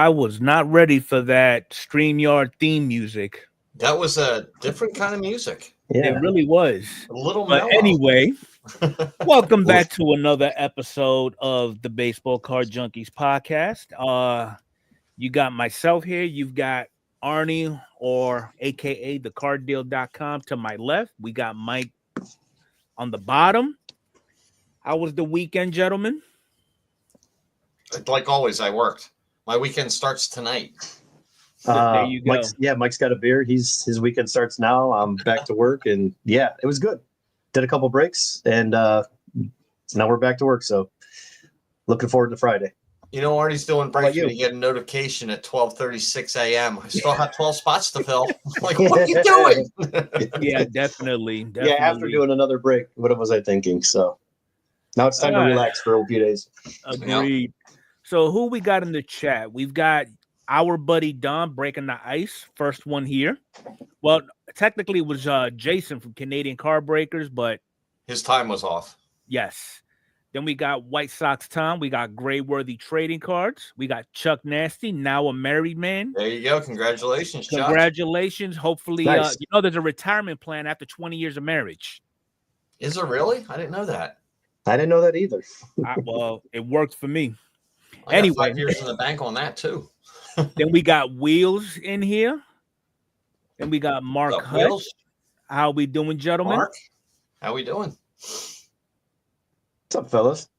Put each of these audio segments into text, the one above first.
I was not ready for that StreamYard theme music. That was a different kind of music. Yeah. It really was. A little but mellow. Anyway, welcome back to another episode of the Baseball Card Junkies Podcast. You got myself here. You've got Arnie, or AKA thecarddeal.com to my left. We got Mike on the bottom. How was the weekend, gentlemen? Like always, I worked. My weekend starts tonight. There you go. Mike's got a beer. His weekend starts now. I'm back to work, and yeah, it was good. Did a couple breaks, and now we're back to work. So looking forward to Friday. You know, Arnie's doing breaks, but he get a notification at 12:36 a.m. I still have 12 spots to fill. Like, what are you doing? Yeah, definitely. Yeah, after doing another break, what was I thinking? So now it's time to relax for a few days. Agreed. So who we got in the chat? We've got our buddy Don breaking the ice. First one here. Well, technically it was Jason from Canadian Card Breakers, but his time was off. Yes. Then we got White Sox Tom. We got Grayworthy Trading Cards. We got Chuck Nasty, now a married man. There you go. Congratulations, Chuck. Congratulations. Hopefully, nice. There's a retirement plan after 20 years of marriage. Is there really? I didn't know that. I didn't know that either. Well, it worked for me. I got 5 years in the bank on that, too. Then we got Wheels in here. Then we got Mark Hutch. How we doing, gentlemen? Mark, how we doing? What's up, fellas?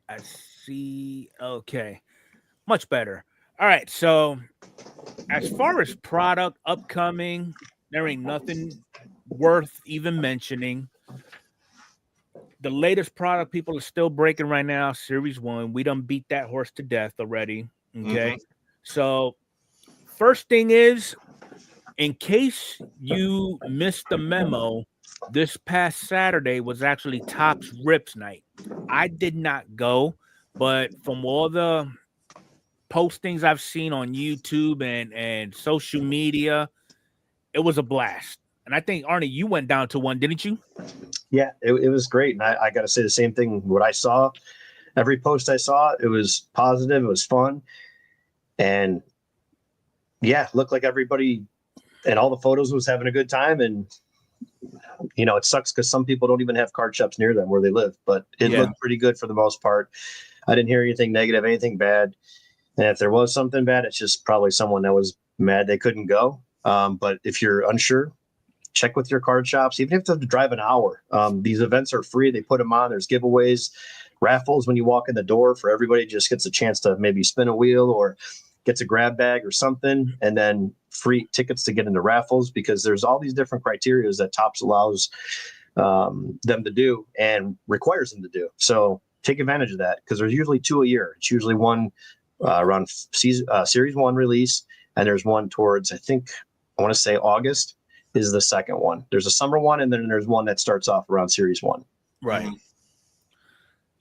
I see. Okay. Much better. All right. So as far as product upcoming, there ain't nothing worth even mentioning. The latest product people are still breaking right now, Series 1. We done beat that horse to death already. Okay. So first thing is, in case you missed the memo, this past Saturday was actually Topps Rips night. I did not go, but from all the postings I've seen on YouTube and social media, it was a blast. And I think, Arnie, you went down to one, didn't you? Yeah, it was great. And I got to say the same thing. What I saw, every post I saw, it was positive. It was fun. And yeah, looked like everybody and all the photos was having a good time. And you know, it sucks because some people don't even have card shops near them where they live, but it looked pretty good for the most part. I didn't hear anything negative, anything bad. And if there was something bad, it's just probably someone that was mad they couldn't go. But if you're unsure, check with your card shops, even if you have to drive an hour. These events are free. They put them on. There's giveaways, raffles when you walk in the door for everybody. Just gets a chance to maybe spin a wheel or gets a grab bag or something, and then free tickets to get into raffles, because there's all these different criteria that Topps allows them to do and requires them to do. So take advantage of that, because there's usually 2 a year. It's usually one around Series 1 release, and there's one towards, I want to say August is the second one. There's a summer one, and then there's one that starts off around Series 1. Right.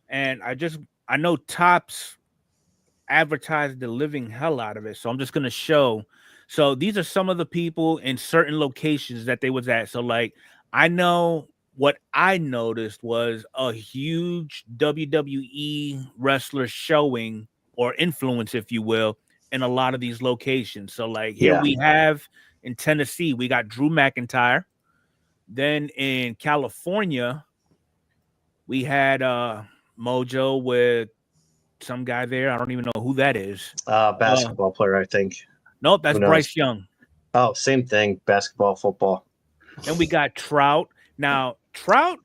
And I know Topps advertised the living hell out of it, so I'm just gonna show. So these are some of the people in certain locations that they was at. So like, I know what I noticed was a huge WWE wrestler showing, or influence, if you will, in a lot of these locations. So like here we have in Tennessee, we got Drew McIntyre. Then in California, we had Mojo with some guy there. I don't even know who that is. Basketball player, I think. Nope, that's Bryce Young. Oh, same thing. Basketball, football. And we got Trout. Now, Trout,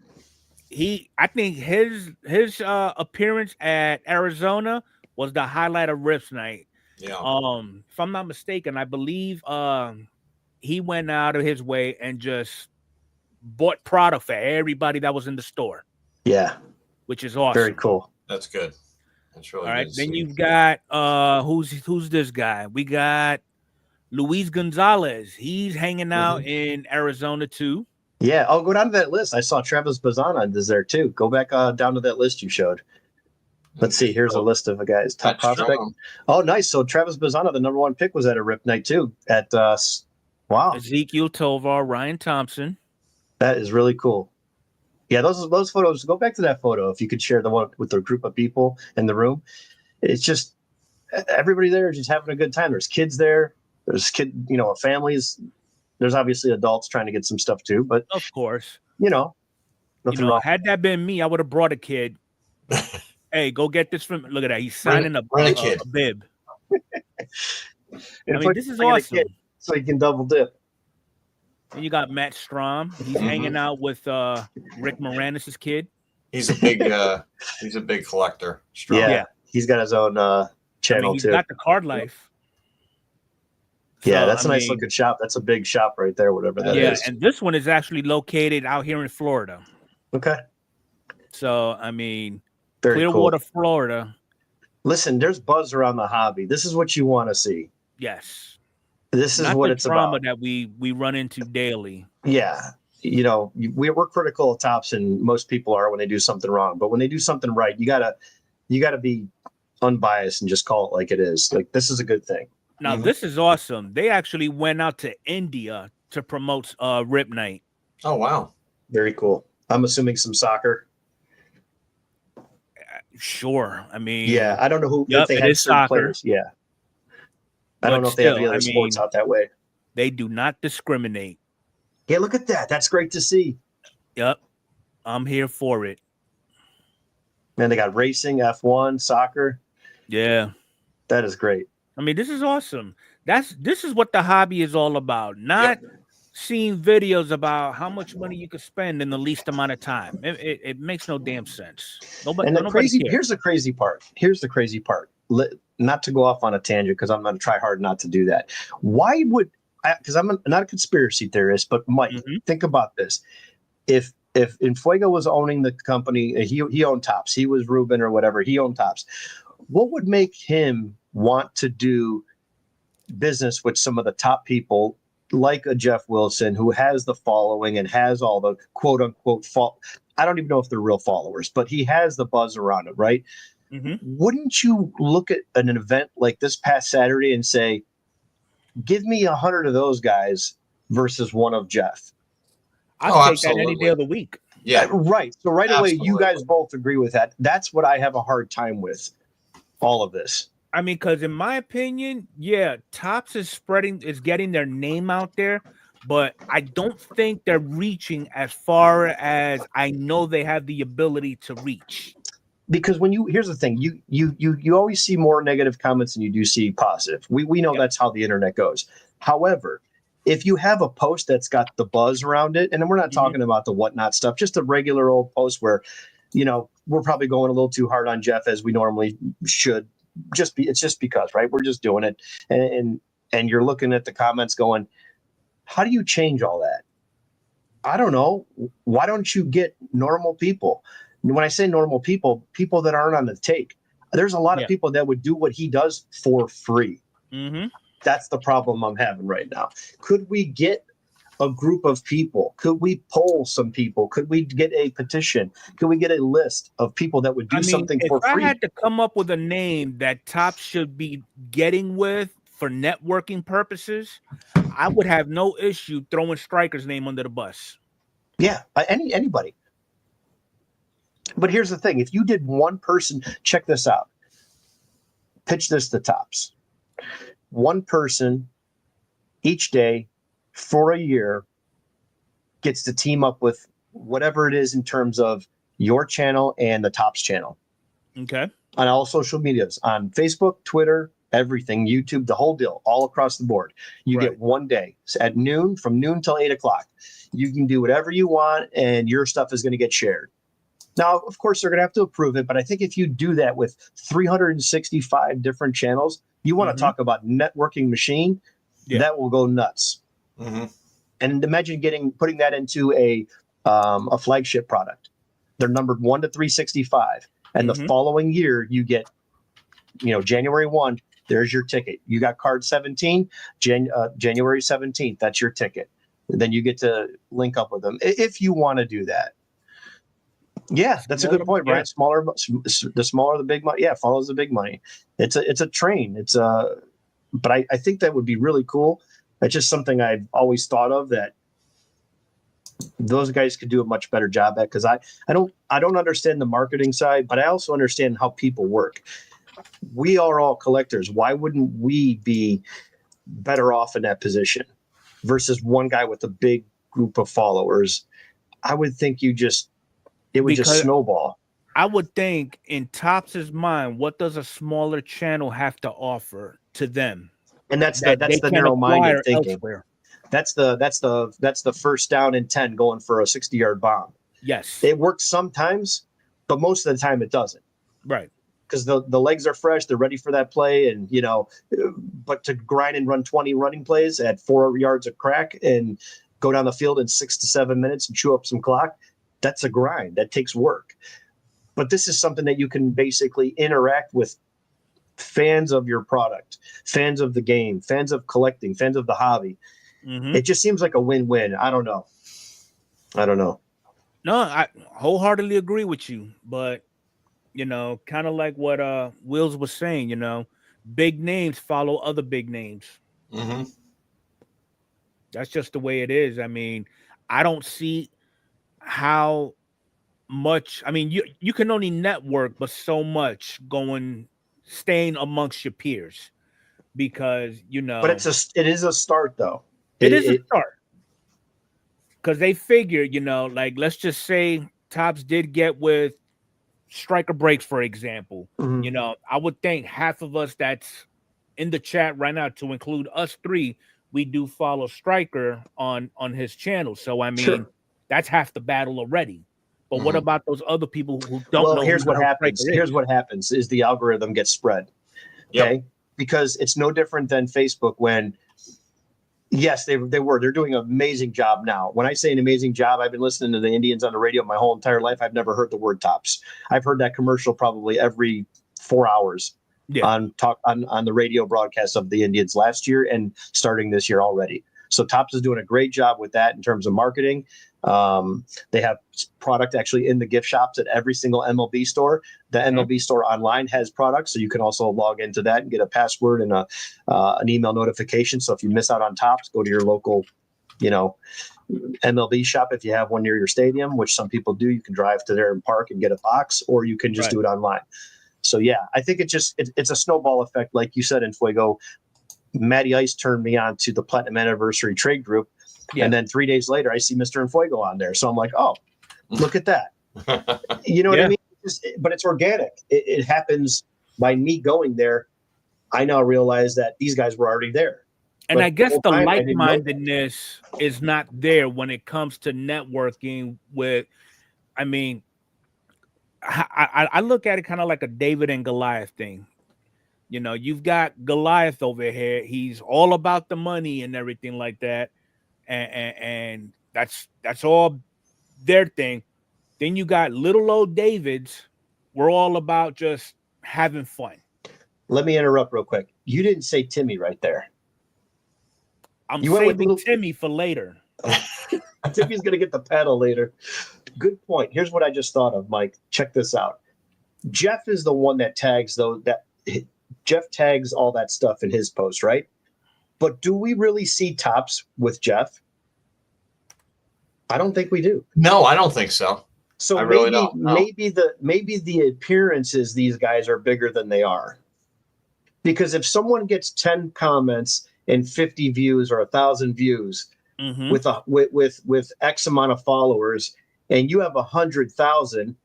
I think his appearance at Arizona was the highlight of Rips night. Yeah. If I'm not mistaken, I believe he went out of his way and just bought product for everybody that was in the store. Yeah. Which is awesome. Very cool. That's good. That's really all right. good. Then you've got who's this guy? We got Luis Gonzalez. He's hanging out in Arizona too. Yeah, I'll go down to that list. I saw Travis Bazana is there too. Go back down to that list you showed. Let's see. Here's a list of a guy's top prospect. Oh, nice. So Travis Bazana, the number 1 pick, was at a Rip night too. At wow. Ezekiel Tovar, Ryan Thompson. That is really cool. Yeah, those photos. Go back to that photo if you could share the one with the group of people in the room. It's just everybody there is just having a good time. There's kids there. There's families. There's obviously adults trying to get some stuff too, but of course, nothing wrong. had that been me, I would have brought a kid. Hey, go get this from. Look at that. He's signing a bib. This is awesome. So you can double dip. And you got Matt Strom. He's hanging out with Rick Moranis' kid. He's a big collector. Strom. Yeah, he's got his own channel he's too. He's got the card life. Yeah, that's a nice looking shop. That's a big shop right there, whatever that is. Yeah, and this one is actually located out here in Florida. Okay. So, very Clearwater, cool. Florida. Listen, there's buzz around the hobby. This is what you want to see. Yes. This is what it's drama about. That we run into daily. Yeah. We're critical of Topps, and most people are when they do something wrong. But when they do something right, you gotta be unbiased and just call it like it is. Like, this is a good thing. Now, this is awesome. They actually went out to India to promote Rip Night. Oh, wow. Very cool. I'm assuming some soccer. Sure. Yeah, I don't know who. Yep, it is soccer. Players. Yeah. I don't know if they have the other sports out that way. They do not discriminate. Yeah, look at that. That's great to see. Yep. I'm here for it. Man, they got racing, F1, soccer. Yeah. That is great. This is awesome. This is what the hobby is all about. Not seeing videos about how much money you could spend in the least amount of time. It makes no damn sense. Here's the crazy part. Not to go off on a tangent, because I'm going to try hard not to do that. Why would because I'm not a conspiracy theorist, but Mike, think about this. If Enfuego was owning the company, he owned Topps. He was Ruben or whatever. He owned Topps. What would make him want to do business with some of the top people like a Jeff Wilson, who has the following and has all the quote unquote I don't even know if they're real followers, but he has the buzz around it, right? Wouldn't you look at an event like this past Saturday and say, give me 100 of those guys versus one of Jeff? I'll take that any day of the week. Yeah. Right. So away, you guys both agree with that. That's what I have a hard time with all of this. Because in my opinion, Topps is getting their name out there, but I don't think they're reaching as far as I know they have the ability to reach. Because here's the thing, you always see more negative comments than you do see positive. We know that's how the internet goes. However, if you have a post that's got the buzz around it, and then we're not talking about the whatnot stuff, just a regular old post where, we're probably going a little too hard on Jeff as we normally should. It's just because, right? We're just doing it. And you're looking at the comments going, how do you change all that? I don't know. Why don't you get normal people? When I say normal people that aren't on the take, there's a lot of people that would do what he does for free. That's the problem I'm having right now. Could we get a group of people? Could we poll some people? Could we get a petition? Could we get a list of people that would do something for free? If I had to come up with a name that Topps should be getting with for networking purposes, I would have no issue throwing Stryker's name under the bus. Yeah, anybody. But here's the thing. If you did one person, check this out. Pitch this to Topps. One person each day for a year gets to team up with whatever it is in terms of your channel and the Topps channel. Okay. On all social medias, on Facebook, Twitter, everything, YouTube, the whole deal, all across the board. You get one day at noon, from noon till 8 o'clock. You can do whatever you want, and your stuff is going to get shared. Now, of course, they're going to have to approve it, but I think if you do that with 365 different channels, you want to talk about networking machine, that will go nuts. And imagine putting that into a flagship product. They're numbered 1 to 365, and the following year you get, January 1. There's your ticket. You got card 17, January 17th. That's your ticket. And then you get to link up with them if you want to do that. Yeah, that's a good point, Brian. The smaller the big money, follows the big money. It's a train. But I think that would be really cool. That's just something I've always thought of that those guys could do a much better job at, because I don't understand the marketing side, but I also understand how people work. we are all collectors. Why wouldn't we be better off in that position versus one guy with a big group of followers? I would think it would just snowball. I would think in Topps' mind, what does a smaller channel have to offer to them? And that's the narrow-minded thinking. Elsewhere. That's the first down and 10 going for a 60-yard bomb. Yes. It works sometimes, but most of the time it doesn't. Right. Because the legs are fresh, they're ready for that play, and but to grind and run 20 running plays at 4 yards of crack and go down the field in 6 to 7 minutes and chew up some clock, that's a grind. That takes work. But this is something that you can basically interact with fans of your product, fans of the game, fans of collecting, fans of the hobby. Mm-hmm. It just seems like a win-win. I don't know. No, I wholeheartedly agree with you. But, kind of like what Wills was saying, big names follow other big names. Mm-hmm. That's just the way it is. I mean, I don't see how much. I mean, you can only network, but so much staying amongst your peers, because But it is a start though. It is a start, because they figure, like, let's just say Topps did get with Striker Breaks, for example. Mm-hmm. I would think half of us that's in the chat right now, to include us three, we do follow Striker on his channel. So I mean, sure. That's half the battle already. But what about those other people who don't know? Here's what happens. Here's what happens is the algorithm gets spread. Okay. Yep. Because it's no different than Facebook when, yes, they're doing an amazing job now. When I say an amazing job, I've been listening to the Indians on the radio my whole entire life. I've never heard the word Topps. I've heard that commercial probably every 4 hours on the radio broadcast of the Indians last year and starting this year already. So Topps is doing a great job with that in terms of marketing. They have product actually in the gift shops at every single MLB store. The MLB store online has products, so you can also log into that and get a password and an email notification. So if you miss out on Topps, go to your local, MLB shop if you have one near your stadium, which some people do. You can drive to there and park and get a box, or you can just do it online. So yeah, I think it's a snowball effect, like you said, Enfuego. Matty Ice turned me on to the Platinum Anniversary Trade Group. Yeah. And then 3 days later, I see Mr. Enfuego on there. So I'm like, oh, look at that. You know what I mean? But it's organic. It happens by me going there. I now realize that these guys were already there. And I guess the like-mindedness is not there when it comes to networking with, I mean, I look at it kind of like a David and Goliath thing. You've got Goliath over here. He's all about the money and everything like that. And that's all their thing. Then you got little old Davids. We're all about just having fun. Let me interrupt real quick. You didn't say Timmy right there. I'm saving Timmy for later. Timmy's going to get the paddle later. Good point. Here's what I just thought of, Mike. Check this out. Jeff is the one that tags Jeff tags all that stuff in his post, right? But do we really see Topps with Jeff? I don't think we do. No, I don't think so. So maybe the appearances, these guys are bigger than they are. Because if someone gets 10 comments and 50 views or 1,000 views with X amount of followers, and you have 100,000,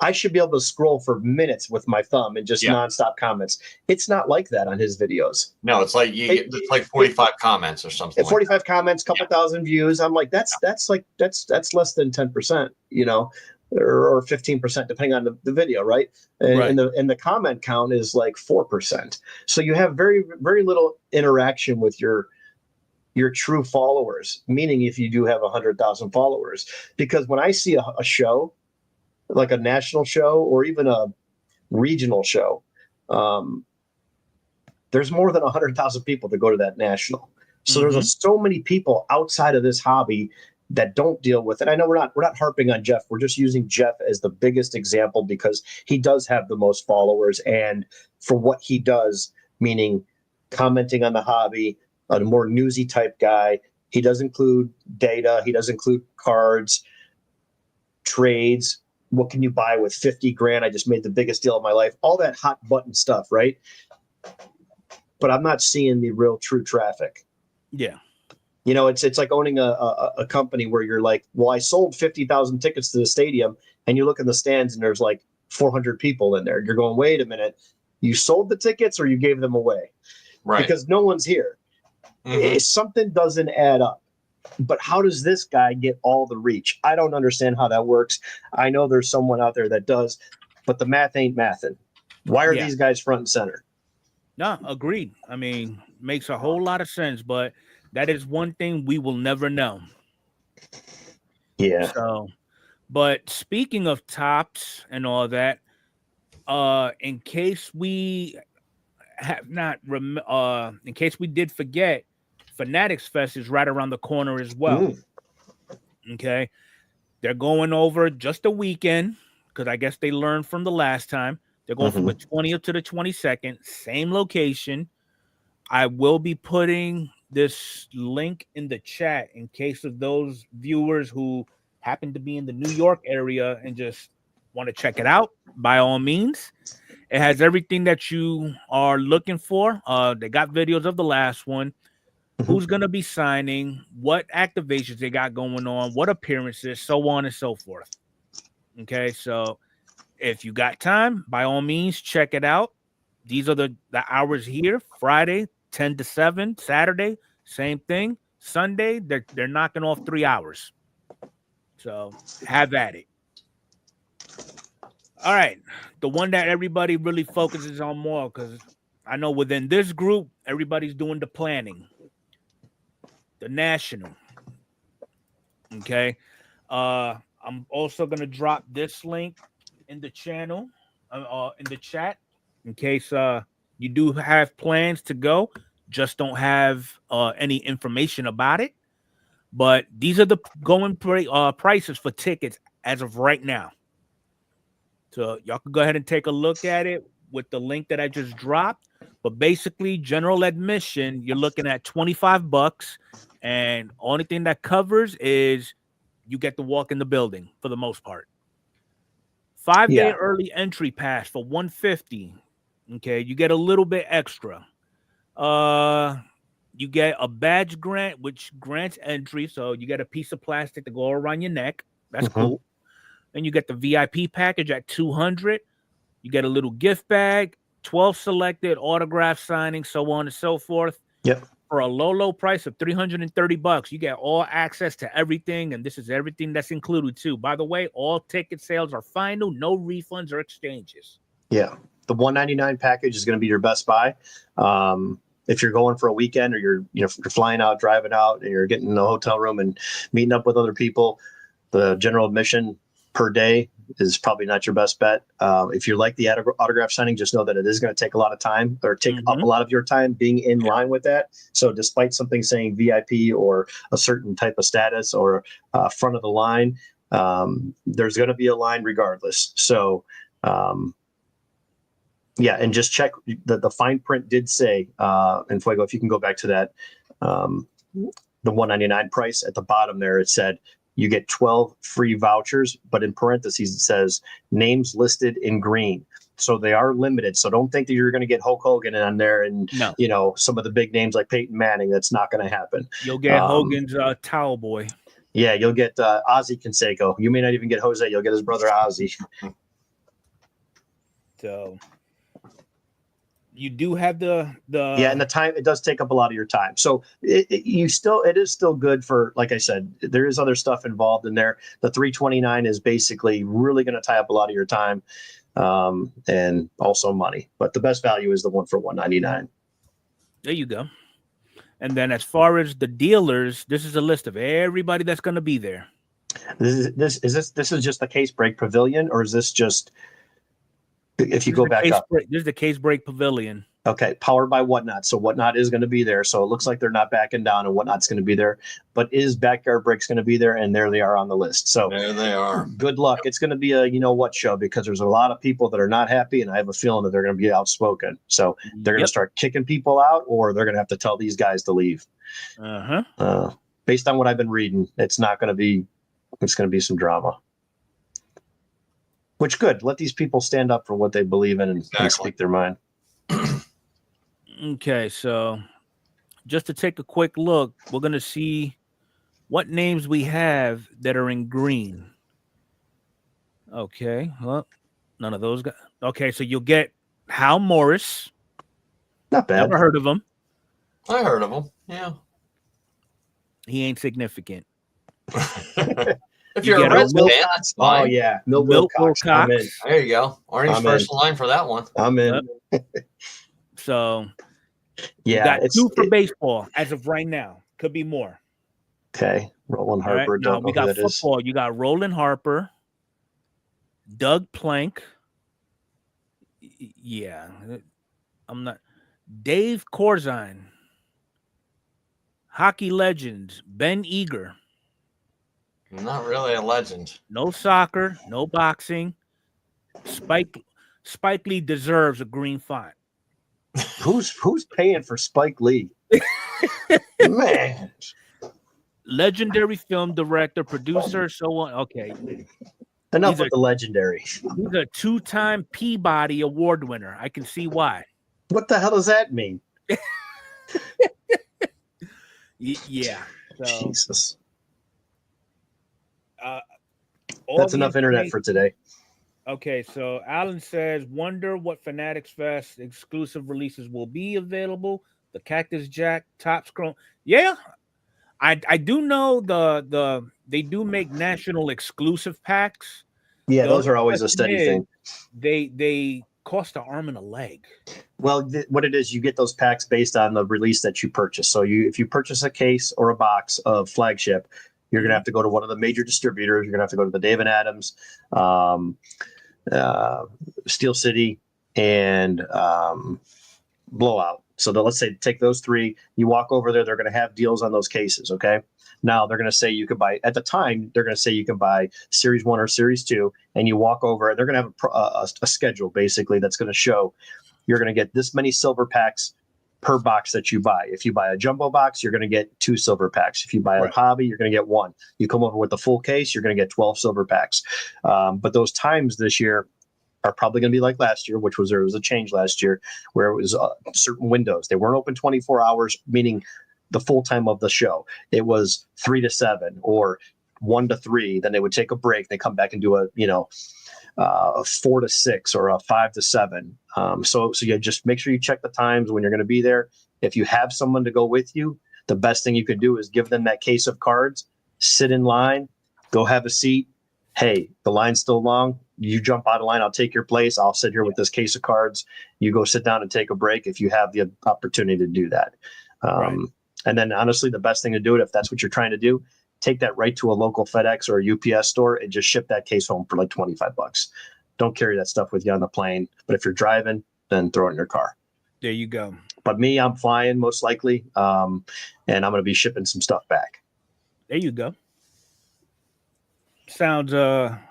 I should be able to scroll for minutes with my thumb and just nonstop comments. It's not like that on his videos. No, it's like it's like 45 comments or something. 45 comments, couple thousand views. I'm like, that's less than 10%, or 15%, depending on the video, right? And the comment count is like 4%. So you have very, very little interaction with your true followers. Meaning, if you do have 100,000 followers, because when I see a show, like a national show or even a regional show, there's more than 100,000 people that go to that national. So there's so many people outside of this hobby that don't deal with it. I know we're not harping on Jeff. We're just using Jeff as the biggest example because he does have the most followers, and for what he does, meaning commenting on the hobby, a more newsy type guy. He does include data. He does include cards, trades, what can you buy with 50 grand? I just made the biggest deal of my life. All that hot button stuff, right? But I'm not seeing the real true traffic. Yeah. You know, it's like owning a company where you're like, well, I sold 50,000 tickets to the stadium, and you look in the stands and there's like 400 people in there. You're going, wait a minute, you sold the tickets or you gave them away? Right. Because no one's here. Something doesn't add up. But how does this guy get all the reach? I don't understand how that works. I know there's someone out there that does, but the math ain't mathing. Why are these guys front and center? No, agreed. I mean, makes a whole lot of sense, but that is one thing we will never know. Yeah. So, but speaking of tops and all that, in case we have not, in case we did forget, Fanatics Fest is right around the corner as well. Okay, they're going over just a weekend because I guess they learned from the last time. They're going from the 20th to the 22nd, same location. I will be putting this link in the chat in case of those viewers who happen to be in the New York area and just want to check it out. By all means, it has everything that you are looking for. They got videos of the last one. Who's going to be signing, what activations they got going on, what appearances, so on and so forth. Okay, so if you got time, by all means, check it out. These are the hours here. Friday, 10 to 7. Saturday, same thing. Sunday, they're knocking off 3 hours. So have at it. All right, the one that everybody really focuses on more, because I know within this group, everybody's doing the planning. The National. Okay. I'm also gonna drop this link in the channel, in the chat, in case you do have plans to go, just don't have any information about it. But these are the going prices for tickets as of right now. So y'all can go ahead and take a look at it with the link that I just dropped. But basically, general admission, you're looking at $25. And only thing that covers is you get to walk in the building for the most part. 5-day early entry pass for $150. Okay, you get a little bit extra. You get a badge grant, which grants entry. So you get a piece of plastic to go around your neck. That's cool. Then you get the VIP package at $200. You get a little gift bag, 12 selected autograph signings, so on and so forth. Yep. For a low price of $330, you get all access to everything, and this is everything that's included too. By the way, all ticket sales are final, no refunds or exchanges. Yeah, the $199 package is going to be your best buy. If you're going for a weekend, or you're flying out, driving out, and you're getting in a hotel room and meeting up with other people, the general admission per day is probably not your best bet. If you like the autograph signing, just know that it is going to take a lot of time, or take up a lot of your time being in line with that. So despite something saying VIP or a certain type of status or front of the line, there's going to be a line regardless. So and just check the fine print did say, Enfuego, if you can go back to that, the $199 price at the bottom there, it said, you get 12 free vouchers, but in parentheses, it says names listed in green. So they are limited. So don't think that you're going to get Hulk Hogan on there and, some of the big names like Peyton Manning. That's not going to happen. You'll get Hogan's towel boy. Yeah, you'll get Ozzy Canseco. You may not even get Jose. You'll get his brother Ozzy. So you do have the and the time, it does take up a lot of your time. So it is still good for, like I said, there is other stuff involved in there. The $329 is basically really going to tie up a lot of your time, and also money. But the best value is the one for $199. There you go. And then as far as the dealers, this is a list of everybody that's going to be there. This is just the Case Break Pavilion, or is this just? If you go back up, this is the Case Break Pavilion. Okay, powered by Whatnot. So Whatnot is going to be there. So it looks like they're not backing down, and Whatnot's going to be there. But is Backyard Breaks going to be there? And there they are on the list. So there they are. Good luck. It's going to be a show, because there's a lot of people that are not happy, and I have a feeling that they're going to be outspoken. So they're going to start kicking people out, or they're going to have to tell these guys to leave. Based on what I've been reading, it's not going to be. It's going to be some drama. Which good. Let these people stand up for what they believe in and speak their mind. Okay, so just to take a quick look, we're going to see what names we have that are in green. Okay, well, none of those guys. Okay, so you'll get Hal Morris. Not bad. Never heard of him. I heard of him. Yeah. He ain't significant. If you're a Reds fan, that's fine. Oh, yeah. Milt Wilcox. Wilcox. There you go. Arnie's first line for that one. I'm in. So, yeah. got 2 for baseball as of right now. Could be more. Okay. Roland Harper. Right, now we got football. You got Roland Harper, Doug Plank. Yeah. I'm not. Dave Corzine. Hockey legends. Ben Eager. Not really a legend. No soccer, no boxing. Spike Lee deserves a green font. Who's paying for Spike Lee? Man. Legendary film director, producer, so on. Okay. Enough with the legendary. He's a 2-time Peabody Award winner. I can see why. What the hell does that mean? Yeah. So, Jesus. That's enough internet for today. Okay, so Alan says, wonder what Fanatics Fest exclusive releases will be available. The Cactus Jack, Topps Chrome. Yeah, I do know they do make national exclusive packs. Yeah, those are always a steady thing. They cost an arm and a leg. Well, what it is, you get those packs based on the release that you purchase. So if you purchase a case or a box of Flagship, you're going to have to go to one of the major distributors. You're going to have to go to the Dave and Adams, Steel City, and Blowout. So let's say take those 3. You walk over there, they're going to have deals on those cases. Okay. Now they're going to say you could buy, at the time, they're going to say you can buy Series 1 or Series 2, and you walk over and they're going to have a schedule basically that's going to show you're going to get this many silver packs per box that you buy. If you buy a jumbo box, you're going to get 2 silver packs. If you buy a hobby, you're going to get 1. You come over with the full case, you're going to get 12 silver packs. But those times this year are probably going to be like last year, there was a change last year where it was certain windows. They weren't open 24 hours, meaning the full time of the show. It was 3 to 7 or 1 to 3. Then they would take a break. They come back and do a 4 to 6 or a 5 to 7. So you just make sure you check the times when you're going to be there. If you have someone to go with you, the best thing you could do is give them that case of cards, sit in line, go have a seat. Hey, the line's still long. You jump out of line. I'll take your place. I'll sit here with this case of cards. You go sit down and take a break if you have the opportunity to do that. And then honestly, the best thing to do it, if that's what you're trying to do, take that right to a local FedEx or a UPS store and just ship that case home for like $25. Don't carry that stuff with you on the plane. But if you're driving, then throw it in your car. There you go. But me, I'm flying most likely. And I'm going to be shipping some stuff back. There you go. Sounds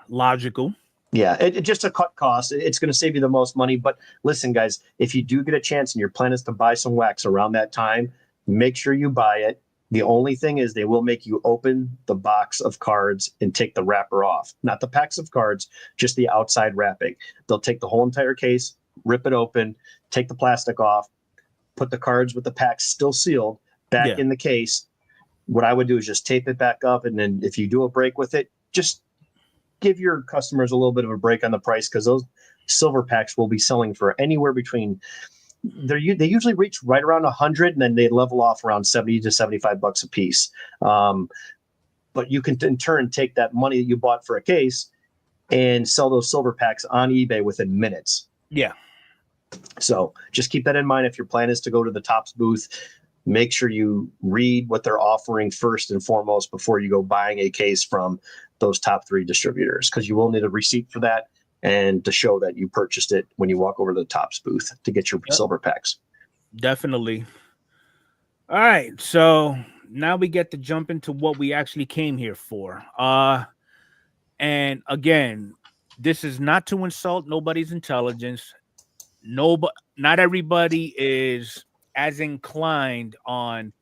logical. Yeah, it just to cut costs. It's going to save you the most money. But listen, guys, if you do get a chance and your plan is to buy some wax around that time, make sure you buy it. The only thing is they will make you open the box of cards and take the wrapper off. Not the packs of cards, just the outside wrapping. They'll take the whole entire case, rip it open, take the plastic off, put the cards with the packs still sealed back in the case. What I would do is just tape it back up. And then if you do a break with it, just give your customers a little bit of a break on the price, because those silver packs will be selling for anywhere between they usually reach right around 100, and then they level off around 70 to $75 a piece. But you can in turn take that money that you bought for a case and sell those silver packs on eBay within minutes. Yeah. So just keep that in mind. If your plan is to go to the Topps booth, make sure you read what they're offering first and foremost before you go buying a case from those top 3 distributors, because you will need a receipt for that and to show that you purchased it when you walk over to the Topps booth to get your silver packs. Definitely. All right. So now we get to jump into what we actually came here for. And again, this is not to insult nobody's intelligence. Not everybody is as inclined on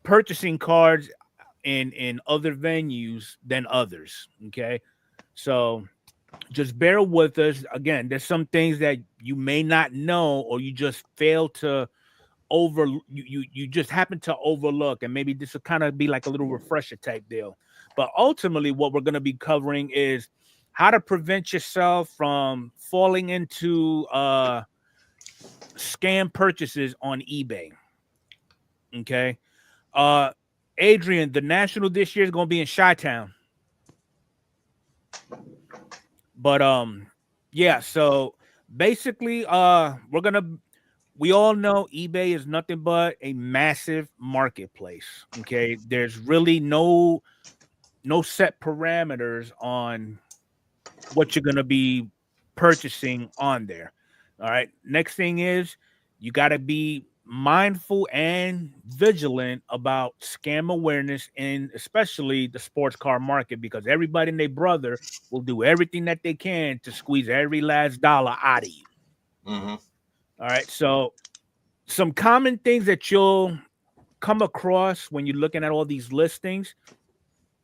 purchasing cards in other venues than others. Okay. So just bear with us. Again, there's some things that you may not know, or you just fail to you just happen to overlook, and maybe this will kind of be like a little refresher type deal. But ultimately, what we're going to be covering is how to prevent yourself from falling into scam purchases on eBay. Okay. Adrian, the National this year is going to be in Chi-Town. But yeah, so basically we all know eBay is nothing but a massive marketplace. Okay. There's really no set parameters on what you're going to be purchasing on there. All right. Next thing is you got to be mindful and vigilant about scam awareness, and especially the sports car market, because everybody and their brother will do everything that they can to squeeze every last dollar out of you. Mm-hmm. All right. So some common things that you'll come across when you're looking at all these listings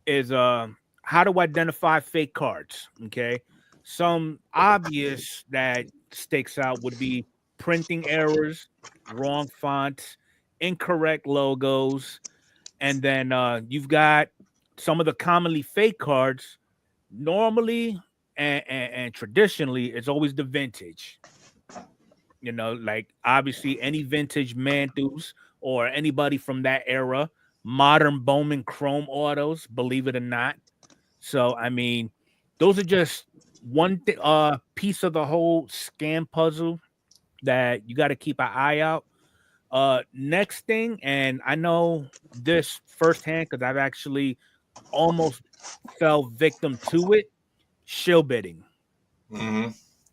is how to identify fake cards. Okay. Some obvious that sticks out would be printing errors, wrong fonts, incorrect logos, and then you've got some of the commonly fake cards. Normally and traditionally, it's always the vintage. Like obviously any vintage Mantus or anybody from that era, modern Bowman Chrome autos, believe it or not. So I mean, those are just one piece of the whole scam puzzle that you got to keep an eye out. Next thing, and I know this firsthand because I've actually almost fell victim to it, shill bidding. Mm-hmm.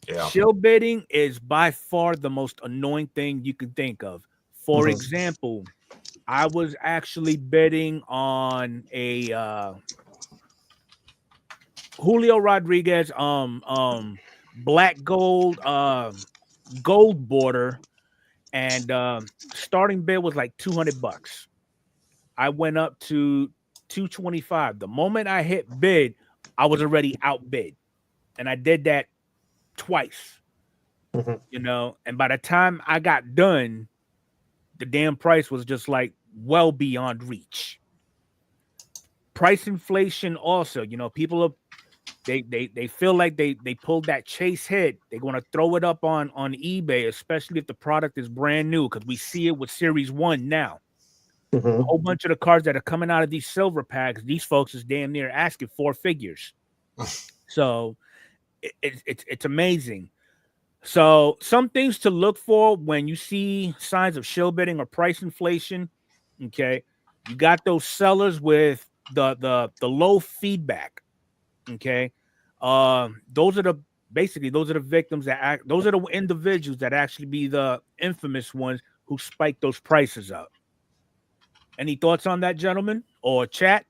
Yeah. Shill bidding is by far the most annoying thing you can think of. For example, I was actually bidding on a Julio Rodriguez black gold gold border, and starting bid was like $200. I went up to 225. The moment I hit bid, I was already outbid, and I did that twice. And by the time I got done, the damn price was just like well beyond reach. Price inflation also, people are they feel like they pulled that chase hit. They're going to throw it up on eBay, especially if the product is brand new, because we see it with Series 1 now. A whole bunch of the cards that are coming out of these silver packs, these folks is damn near asking 4 figures. So it's amazing. So some things to look for when you see signs of shill bidding or price inflation. Okay, you got those sellers with the low feedback. Okay, those are the victims those are the individuals that actually be the infamous ones who spike those prices up. Any thoughts on that, gentlemen, or chat?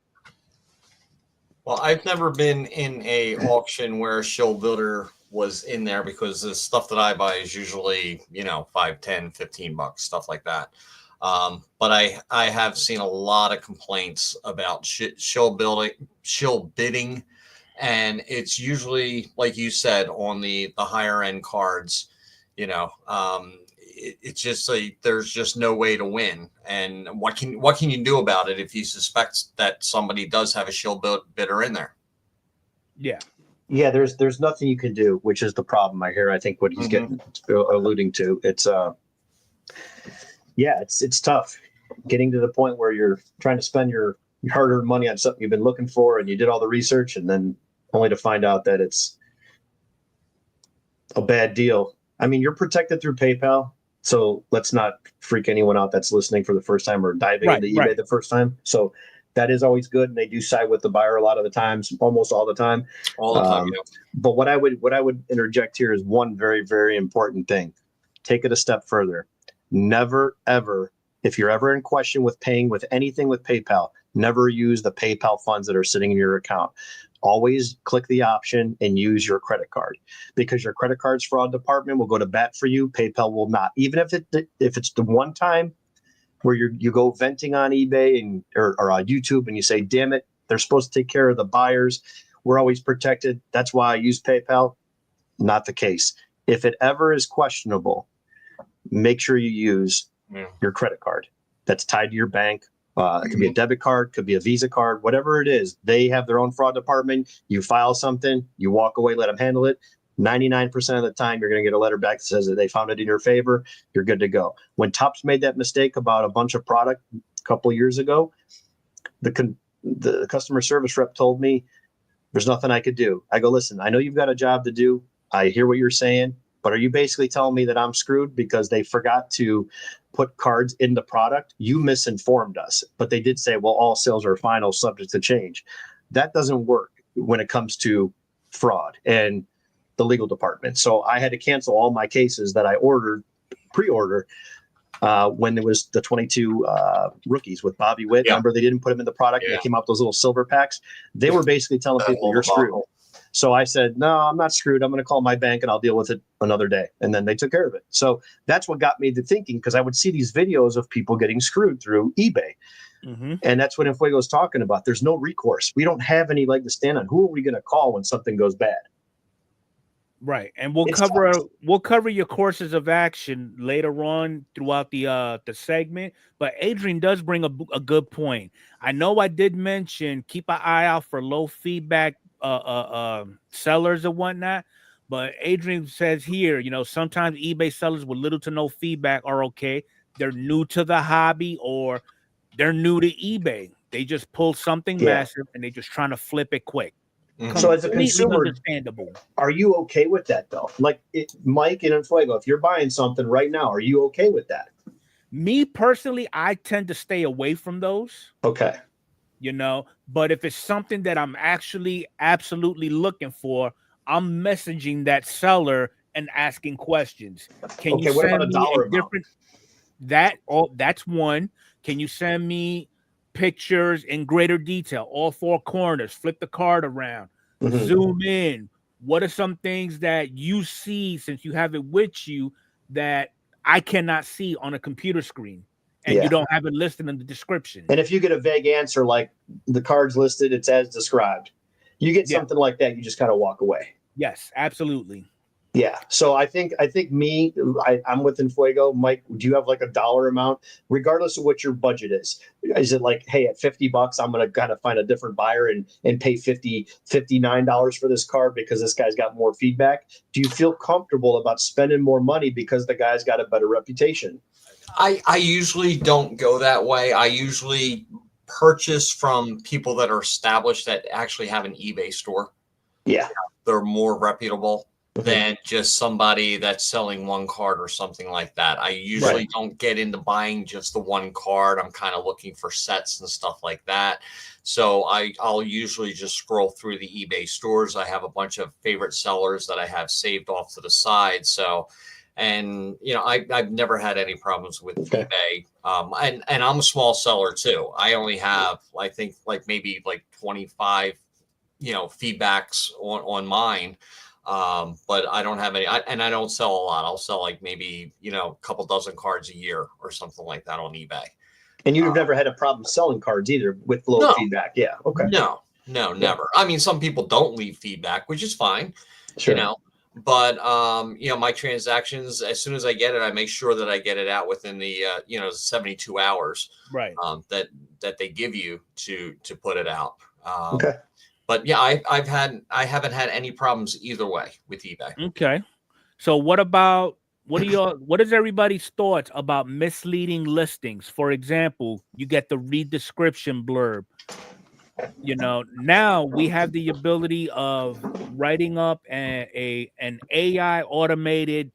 Well, I've never been in a auction where a shill bidder was in there, because the stuff that I buy is usually, $5, $10, $15, stuff like that. But I have seen a lot of complaints about shill bidding, and it's usually, like you said, on the higher end cards. It's just there's just no way to win. And what can you do about it if you suspect that somebody does have a shill bidder in there? Yeah, there's nothing you can do, which is the problem I think what he's alluding to. It's it's tough getting to the point where you're trying to spend your hard-earned money on something you've been looking for, and you did all the research, and then only to find out that it's a bad deal. I mean, you're protected through PayPal, so let's not freak anyone out that's listening for the first time or diving into eBay the first time. So that is always good, and they do side with the buyer a lot of the times, almost all the time. Yeah. But what I would interject here is one very, very important thing. Take it a step further. Never, ever, if you're ever in question with paying with anything with PayPal, never use the PayPal funds that are sitting in your account. Always click the option and use your credit card, because your credit card's fraud department will go to bat for you. PayPal will not. Even if it's the one time where you go venting on eBay or on YouTube and you say, damn it, they're supposed to take care of the buyers. we're always protected. That's why I use PayPal. Not the case. If it ever is questionable, make sure you use your credit card that's tied to your bank. It could be a debit card, could be a Visa card, whatever it is. They have their own fraud department. You file something, you walk away, let them handle it. 99% of the time, you're going to get a letter back that says that they found it in your favor. You're good to go. When Topps made that mistake about a bunch of product a couple of years ago, the customer service rep told me, there's nothing I could do. I go, listen, I know you've got a job to do. I hear what you're saying, but are you basically telling me that I'm screwed because they forgot to put cards in the product? You misinformed us. But they did say, well, all sales are final, subject to change. That doesn't work when it comes to fraud and the legal department. So I had to cancel all my cases that I pre-order when there was the 22 rookies with Bobby Witt. Yeah. Remember, they didn't put them in the product. And they came out with those little silver packs. They were basically telling people you're screwed. So I said, no, I'm not screwed. I'm going to call my bank and I'll deal with it another day. And then they took care of it. So that's what got me to thinking, because I would see these videos of people getting screwed through eBay. Mm-hmm. And that's what Enfuego is talking about. There's no recourse. We don't have any leg to stand on. Who are we going to call when something goes bad? Right. And we'll cover your courses of action later on throughout the segment. But Adrian does bring a good point. I know I did mention keep an eye out for low feedback sellers and whatnot, but Adrian says here, sometimes eBay sellers with little to no feedback are okay. They're new to the hobby or they're new to eBay. They just pull something massive and they just trying to flip it quick. Mm-hmm. So as a consumer, understandable. Are you okay with that though? Like Mike and Enfuego, if you're buying something right now, are you okay with that? Me personally, I tend to stay away from those. Okay. But if it's something that I'm actually absolutely looking for, I'm messaging that seller and asking questions. Can you send me a different that's one. Can you send me pictures in greater detail, all four corners, flip the card around, zoom in? What are some things that you see since you have it with you that I cannot see on a computer screen? And you don't have it listed in the description. And if you get a vague answer like the card's listed, it's as described, you get something like that, you just kind of walk away. Yes, absolutely. Yeah. So I think I'm with Enfuego. Mike, do you have like a dollar amount, regardless of what your budget is? Is it like, hey, at $50, I'm going to kind of find a different buyer and pay $59 for this card because this guy's got more feedback? Do you feel comfortable about spending more money because the guy's got a better reputation? I usually don't go that way. I usually purchase from people that are established that actually have an eBay store. Yeah. They're more reputable than just somebody that's selling one card or something like that. I usually don't get into buying just the one card. I'm kind of looking for sets and stuff like that. So I'll usually just scroll through the eBay stores. I have a bunch of favorite sellers that I have saved off to the side. So, and I've never had any problems with eBay. And I'm a small seller too. I only have, I think, maybe 25, feedbacks on mine. But I don't have any, and I don't sell a lot. I'll sell maybe, a couple dozen cards a year or something like that on eBay. And you've never had a problem selling cards either with low feedback? Yeah. Okay. No, never. I mean, some people don't leave feedback, which is fine, sure. But, my transactions, as soon as I get it, I make sure that I get it out within the, 72 hours, right. That they give you to put it out. Okay. But yeah, I haven't had any problems either way with eBay. Okay. So what is everybody's thoughts about misleading listings? For example, you get the read description blurb. Now we have the ability of writing up an AI automated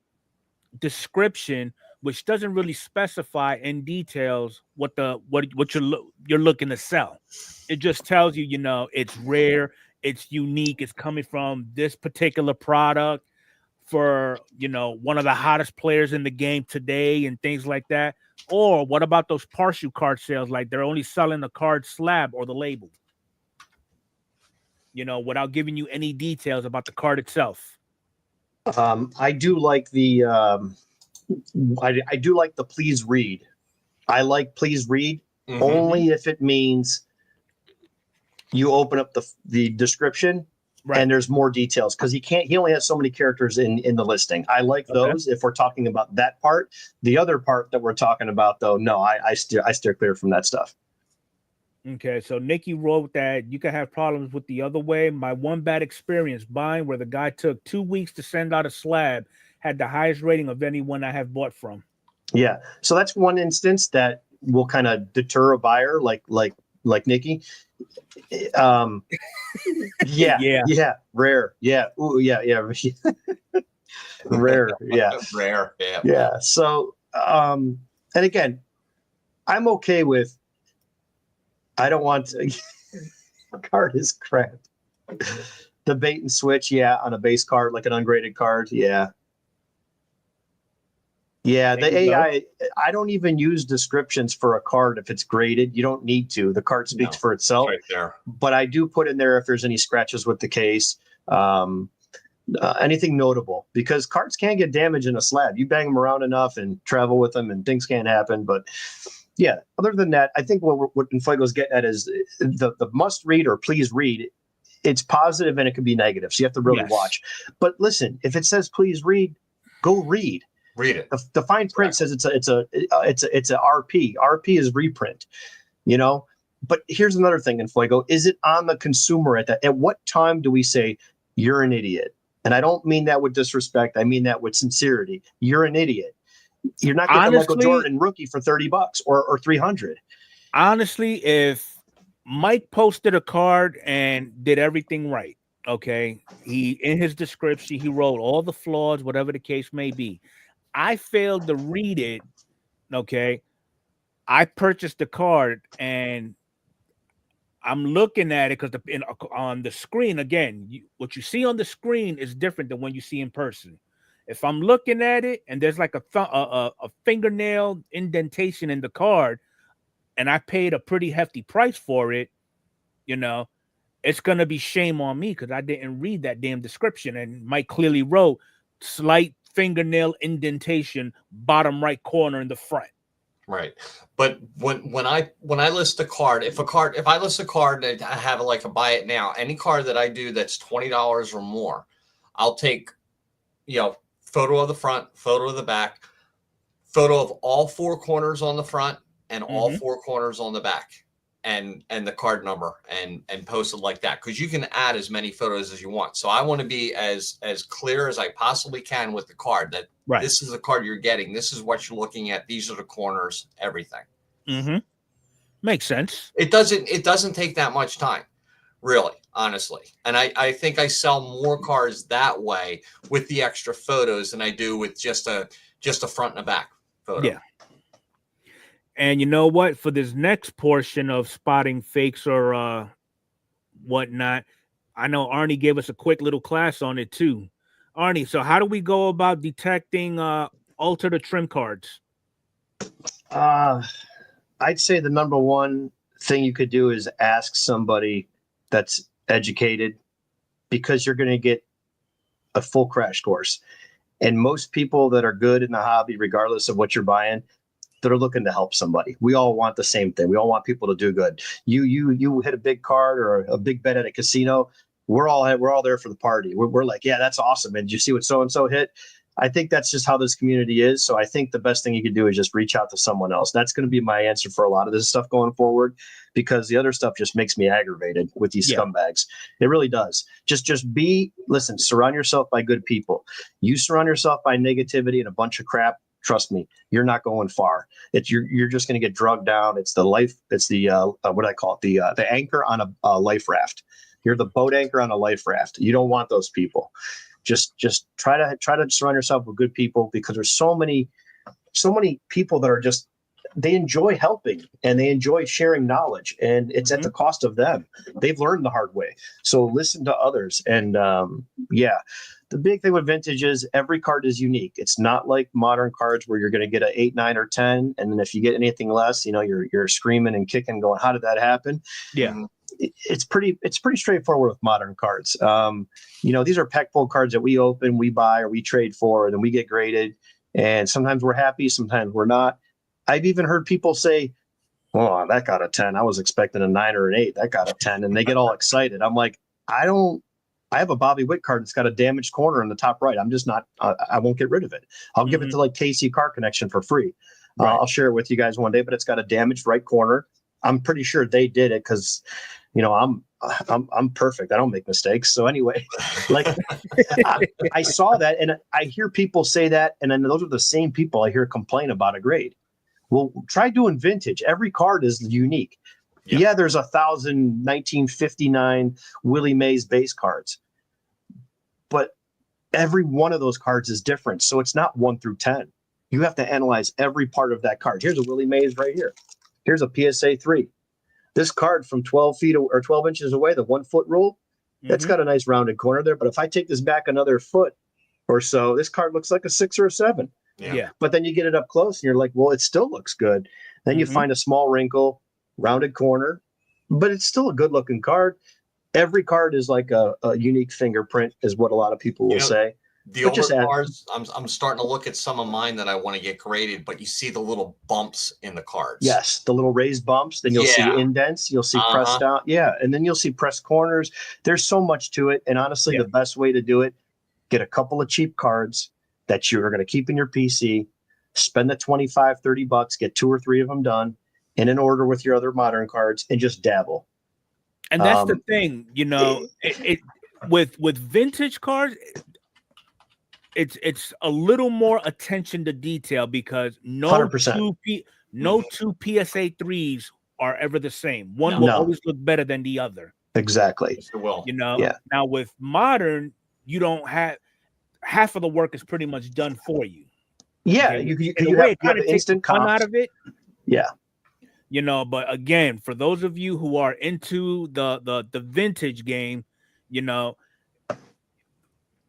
description, which doesn't really specify in details what you're looking to sell. It just tells you, it's rare, it's unique, it's coming from this particular product for, one of the hottest players in the game today and things like that. Or what about those partial card sales? Like they're only selling the card slab or the label, without giving you any details about the card itself. I do like the I do like the please read. I like please read only if it means you open up the description Right. And there's more details because he only has so many characters in the listing. I like those if we're talking about that part. The other part that we're talking about, though, no, I steer clear from that stuff. Okay, so Nikki wrote that you could have problems with the other way. My one bad experience buying where the guy took 2 weeks to send out a slab had the highest rating of anyone I have bought from. Yeah, so that's one instance that will kind of deter a buyer like Nikki. Yeah, rare. Yeah. Ooh, yeah. Rare. Yeah. Rare. Yeah. So, and again, I'm okay with, I don't want to, card is crap. The bait and switch. Yeah. On a base card, like an ungraded card. Yeah. Yeah, the AI, I don't even use descriptions for a card if it's graded. You don't need to. The card speaks for itself. Right there. But I do put in there if there's any scratches with the case, anything notable, because cards can get damaged in a slab. You bang them around enough and travel with them and things can happen. But yeah, other than that, I think what Enfuego's getting at is the must read or please read. It's positive and it can be negative. So you have to really watch. But listen, if it says please read, go read. Read it. The fine print says it's a RP. RP is reprint, But here's another thing, Enfuego. Is it on the consumer at what time do we say you're an idiot? And I don't mean that with disrespect. I mean that with sincerity. You're an idiot. You're not getting a Michael Jordan rookie for $30 or $300. Honestly, if Mike posted a card and did everything right, okay, he in his description he wrote all the flaws, whatever the case may be. I failed to read it. Okay. I purchased the card and I'm looking at it because on the screen, again, what you see on the screen is different than when you see in person. If I'm looking at it and there's like a fingernail indentation in the card and I paid a pretty hefty price for it, it's going to be shame on me because I didn't read that damn description. And Mike clearly wrote slight fingernail indentation, bottom right corner in the front. Right. But when I list a card, if I list a card that I have like a buy it now, any card that I do that's $20 or more, I'll take, photo of the front, photo of the back, photo of all four corners on the front and all four corners on the back. And the card number and post it like that, because you can add as many photos as you want. So I want to be as clear as I possibly can with the card that this is the card you're getting. This is what you're looking at. These are the corners, everything. Makes sense. It doesn't take that much time, really, honestly. And I think I sell more cards that way with the extra photos than I do with just a front and a back photo. Yeah. And you know what? For this next portion of spotting fakes or whatnot, I know Arnie gave us a quick little class on it too. Arnie, so how do we go about detecting alter the trim cards? I'd say the number one thing you could do is ask somebody that's educated, because you're going to get a full crash course. And most people that are good in the hobby, regardless of what you're buying, they're looking to help somebody. We all want the same thing. We all want people to do good. You hit a big card or a big bet at a casino. We're all there for the party. We're like, yeah, that's awesome. And did you see what so-and-so hit? I think that's just how this community is. So I think the best thing you can do is just reach out to someone else. That's going to be my answer for a lot of this stuff going forward, because the other stuff just makes me aggravated with these scumbags. It really does. Just surround yourself by good people. You surround yourself by negativity and a bunch of crap. Trust me, you're not going far. You're just going to get drugged down. It's the life. It's the what do I call it? The anchor on a life raft. You're the boat anchor on a life raft. You don't want those people. Just try to surround yourself with good people, because there's so many people that are just, they enjoy helping and they enjoy sharing knowledge, and it's at the cost of them. They've learned the hard way. So listen to others. And the big thing with vintage is every card is unique. It's not like modern cards where you're going to get an 8, 9, or 10. And then if you get anything less, you're screaming and kicking, going, how did that happen? Yeah. It's pretty straightforward with modern cards. These are pack pull cards that we open, we buy, or we trade for, and then we get graded. And sometimes we're happy, sometimes we're not. I've even heard people say, oh, that got a 10. I was expecting a 9 or an 8. That got a 10. And they get all excited. I'm like, I don't I have a Bobby Witt card that's got a damaged corner in the top right. I'm just not, I won't get rid of it. I'll give it to like KC Car Connection for free. Right. I'll share it with you guys one day, but it's got a damaged right corner. I'm pretty sure they did it because, you know, I'm perfect. I don't make mistakes. So anyway, like I saw that and I hear people say that. And then those are the same people I hear complain about a grade. Well, try doing vintage. Every card is unique. Yep. Yeah, there's 1,000 1959 Willie Mays base cards, but every one of those cards is different. So it's not 1 through 10. You have to analyze every part of that card. Here's a Willie Mays right here. Here's a PSA 3. This card from 12 feet or 12 inches away, the 1 foot rule, that's got a nice rounded corner there. But if I take this back another foot or so, this card looks like a 6 or a 7. Yeah. But then you get it up close and you're like, well, it still looks good. Then you find a small wrinkle, rounded corner, but it's still a good looking card. Every card is like a unique fingerprint, is what a lot of people will say. The older cards, I'm starting to look at some of mine that I want to get graded, but you see the little bumps in the cards. Yes, the little raised bumps. Then you'll see indents. You'll see pressed down. Yeah, and then you'll see pressed corners. There's so much to it. And honestly, the best way to do it, get a couple of cheap cards that you're going to keep in your PC, spend the $25-$30, get 2 or 3 of them done, and in order with your other modern cards, and just dabble. And that's the thing, you know, with vintage cards, it's a little more attention to detail because no 100%. two PSA 3s are ever the same. One will always look better than the other. Exactly. You know, now with modern, you don't have half of the work is pretty much done for you. Yeah, you have instant fun out of it. Yeah. You know, but again, for those of you who are into the vintage game, you know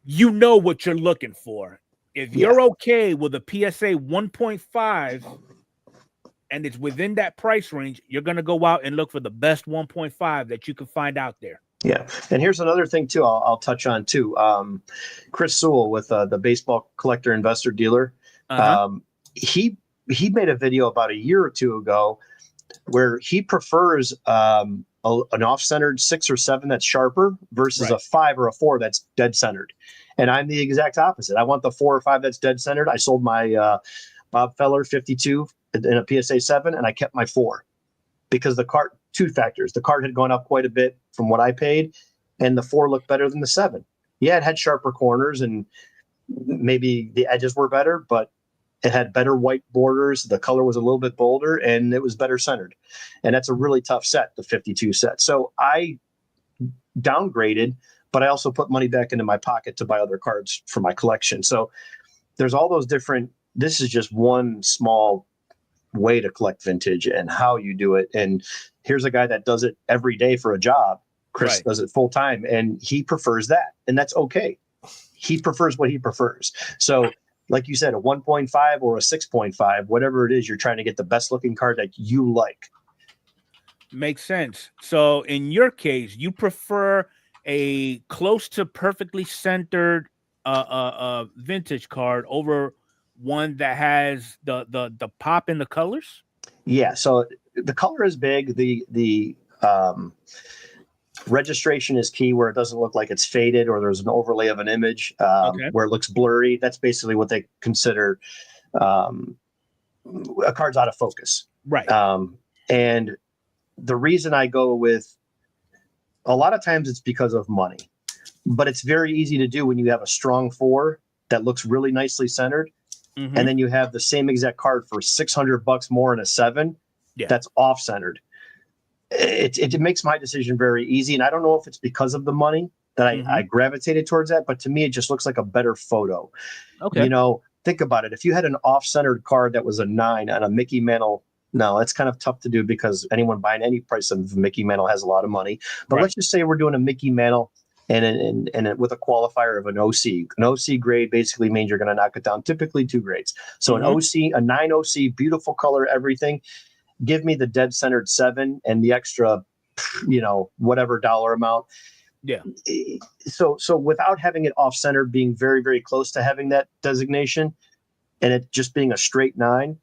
what you're looking for. If you're okay with a PSA 1.5 and it's within that price range, you're going to go out and look for the best 1.5 that you can find out there. Yeah. And here's another thing too, I'll touch on too. Chris Sewell with the Baseball Collector Investor Dealer. He made a video about a year or two ago where he prefers an off-centered 6 or 7 that's sharper versus a 5 or a 4 that's dead centered. And I'm the exact opposite. I want the 4 or 5 that's dead centered. I sold my Bob Feller 52 in a PSA 7 and I kept my 4 because the card, 2 factors. The card had gone up quite a bit from what I paid and the 4 looked better than the 7. Yeah, it had sharper corners and maybe the edges were better, but it had better white borders. The color was a little bit bolder and it was better centered. And that's a really tough set, the 52 set. So I downgraded, but I also put money back into my pocket to buy other cards for my collection. So there's all those different, this is just one small way to collect vintage and how you do it. And here's a guy that does it every day for a job. Chris does it full time and he prefers that. And that's okay. He prefers what he prefers. So like you said, a 1.5 or a 6.5, whatever it is, you're trying to get the best looking card that you like. Makes sense. So in your case, you prefer a close to perfectly centered vintage card over one that has the pop in the colors? Yeah. So the color is big. The registration is key where it doesn't look like it's faded or there's an overlay of an image where it looks blurry. That's basically what they consider a card's out of focus. Right. And the reason I go with a lot of times it's because of money, but it's very easy to do when you have a strong 4 that looks really nicely centered. And then you have the same exact card for $600 more in a 7 that's off centered. It makes my decision very easy. And I don't know if it's because of the money that I gravitated towards that, but to me, it just looks like a better photo. Okay. You know, think about it. If you had an off-centered card that was a 9 on a Mickey Mantle, no, that's kind of tough to do because anyone buying any price of Mickey Mantle has a lot of money. But let's just say we're doing a Mickey Mantle and with a qualifier of an OC. An OC grade basically means you're going to knock it down, typically 2 grades. So an OC, a 9 OC, beautiful color, everything. Give me the dead centered 7 and the extra, you know, whatever dollar amount. Yeah. So without having it off centered, being very, very close to having that designation and it just being a straight 9,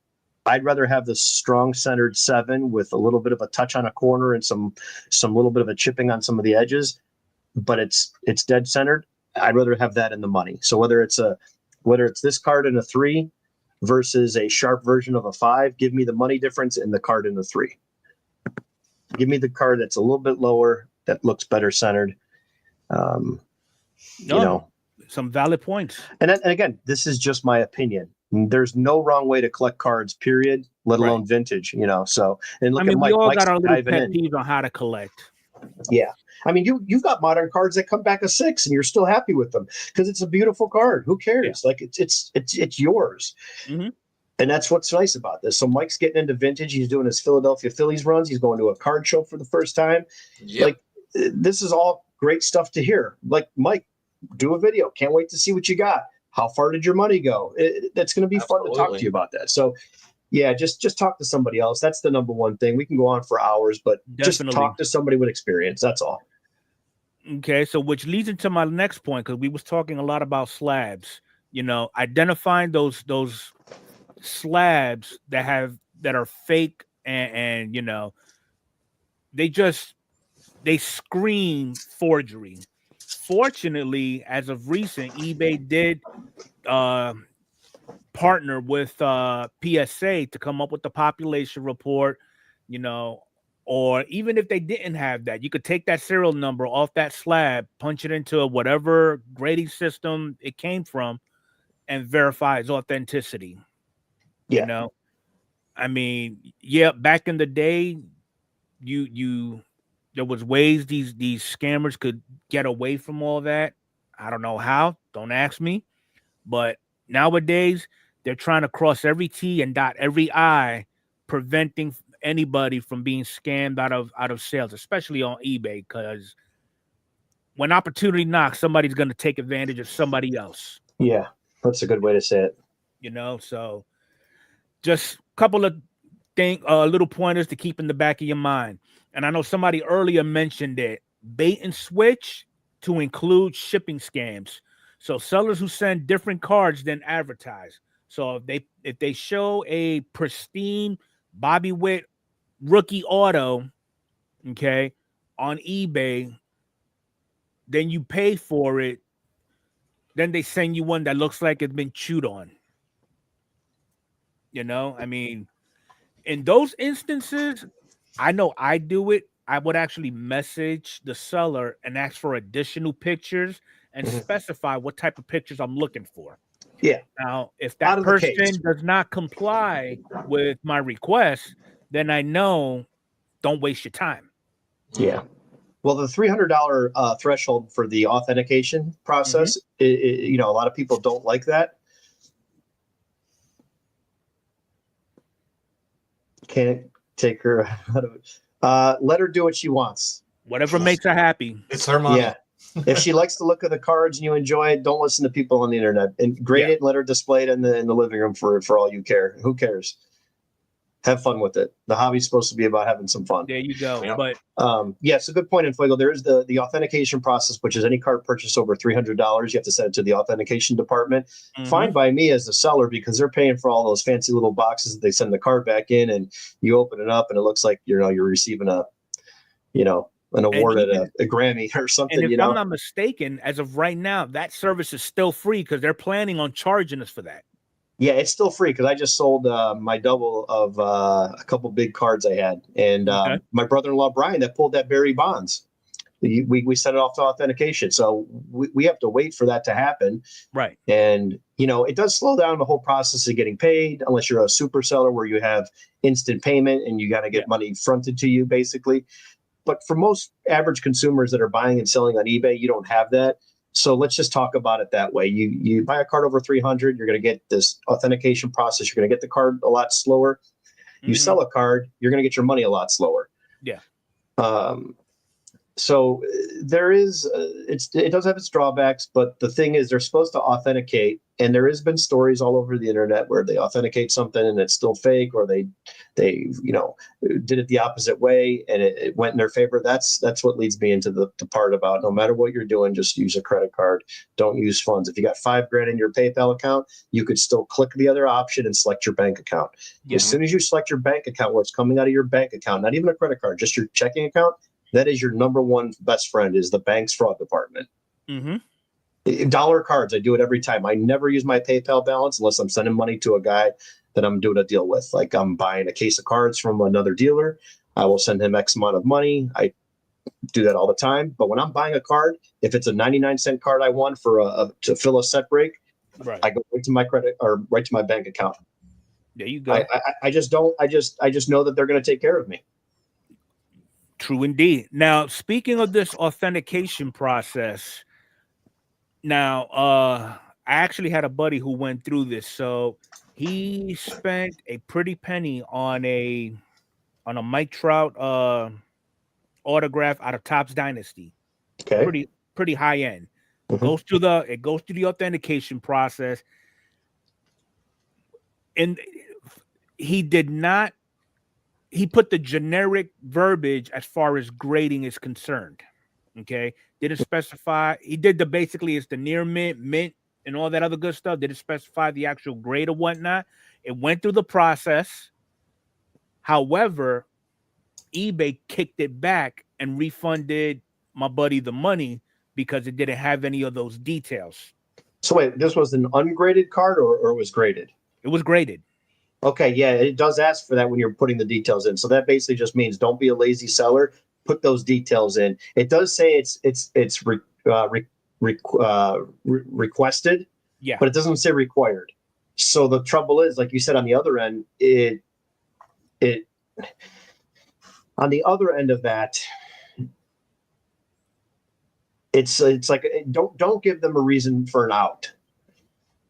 I'd rather have the strong centered 7 with a little bit of a touch on a corner and some little bit of a chipping on some of the edges but it's dead centered, I'd rather have that in the money. So whether it's this card in a 3 versus a sharp version of a 5, give me the money difference in the card in the 3. Give me the card that's a little bit lower, that looks better centered. Some valid points. And again, this is just my opinion. There's no wrong way to collect cards, period, let alone vintage, So, and look at Mike. We all Mike's got our little diving pet in. peeves on how to collect. Yeah. I mean, you've got modern cards that come back a 6 and you're still happy with them because it's a beautiful card. Who cares? Yeah. Like it's yours. Mm-hmm. And that's what's nice about this. So Mike's getting into vintage. He's doing his Philadelphia Phillies runs. He's going to a card show for the first time. Yep. Like, this is all great stuff to hear. Like, Mike, do a video. Can't wait to see what you got. How far did your money go? That's going to be fun to talk to you about that. So, yeah, just talk to somebody else. That's the number one thing. We can go on for hours, but just talk to somebody with experience. That's all. Okay, so which leads into my next point, because we was talking a lot about slabs. Identifying those slabs that are fake and they scream forgery. Fortunately, as of recent, eBay did partner with PSA to come up with the population report, or even if they didn't have that, you could take that serial number off that slab, punch it into whatever grading system it came from, and verify its authenticity. Yeah. I mean, back in the day, there was ways these scammers could get away from all that. I don't know how. Don't ask me. But nowadays, they're trying to cross every T and dot every I, preventing anybody from being scammed out of sales, especially on eBay, because when opportunity knocks, somebody's going to take advantage of somebody else. Yeah, that's a good way to say it. So just a couple of little pointers to keep in the back of your mind. And I know somebody earlier mentioned it, bait and switch to include shipping scams. So sellers who send different cards than advertise. So if they show a pristine Bobby Witt rookie auto, okay, on eBay, then you pay for it. Then they send you one that looks like it's been chewed on. I mean, in those instances, I know I do it. I would actually message the seller and ask for additional pictures and specify what type of pictures I'm looking for. Yeah. Now, if that person does not comply with my request, then I know don't waste your time. Yeah. Well, the $300 threshold for the authentication process, a lot of people don't like that. Can't take her out of it. Let her do what she wants. Whatever makes her happy. It's her money. Yeah. If she likes to look at the cards and you enjoy it, don't listen to people on the internet. And grade it and let her display it in the living room for all you care. Who cares? Have fun with it. The hobby's supposed to be about having some fun. There you go. Yep. But it's a good point, Enfuego. There is the authentication process, which is any card purchase over $300. You have to send it to the authentication department. Fine by me as the seller, because they're paying for all those fancy little boxes that they send the card back in, and you open it up and it looks like you're receiving an award at a Grammy or something. And if I'm not mistaken, as of right now, that service is still free because they're planning on charging us for that. Yeah, it's still free because I just sold my double of a couple big cards I had. And my brother-in-law, Brian, that pulled that Barry Bonds. We sent it off to authentication. So we have to wait for that to happen. Right. And, it does slow down the whole process of getting paid unless you're a super seller where you have instant payment and you got to get money fronted to you, basically. But for most average consumers that are buying and selling on eBay, you don't have that. So let's just talk about it that way. You buy a card over 300, you're going to get this authentication process. You're going to get the card a lot slower. You sell a card, you're going to get your money a lot slower. Yeah. So there is, it does have its drawbacks, but the thing is they're supposed to authenticate. And there has been stories all over the internet where they authenticate something and it's still fake, or they did it the opposite way and it went in their favor. That's what leads me into the part about no matter what you're doing, just use a credit card. Don't use funds. If you got $5,000 in your PayPal account, you could still click the other option and select your bank account. Yeah. As soon as you select your bank account, what's coming out of your bank account, not even a credit card, just your checking account, That is your number one best friend, is the bank's fraud department. Mm-hmm. Dollar cards, I do it every time. I never use my PayPal balance unless I'm sending money to a guy that I'm doing a deal with. Like I'm buying a case of cards from another dealer. I will send him X amount of money. I do that all the time. But when I'm buying a card, if it's a 99-cent card I want for to fill a set break, Right. I go right to my credit or right to my bank account. There you go. I just don't. I just know that they're going to take care of me. True indeed. Now, speaking of this authentication process, now I actually had a buddy who went through this. So he spent a pretty penny on a Mike Trout autograph out of Topps Dynasty. Okay. Pretty high end. Mhm. It goes through the authentication process. And he put the generic verbiage as far as grading is concerned. Okay. Didn't specify. He did basically it's the near mint, and all that other good stuff. Didn't specify the actual grade or whatnot. It went through the process. However, eBay kicked it back and refunded my buddy the money because it didn't have any of those details. So wait, this was an ungraded card or it was graded? It was graded. Okay, yeah, it does ask for that when you're putting the details in. So that basically just means don't be a lazy seller. Put those details in. It does say it's requested, Yeah. but it doesn't say required. So the trouble is, like you said, on the other end, on the other end of that, it's like don't give them a reason for an out.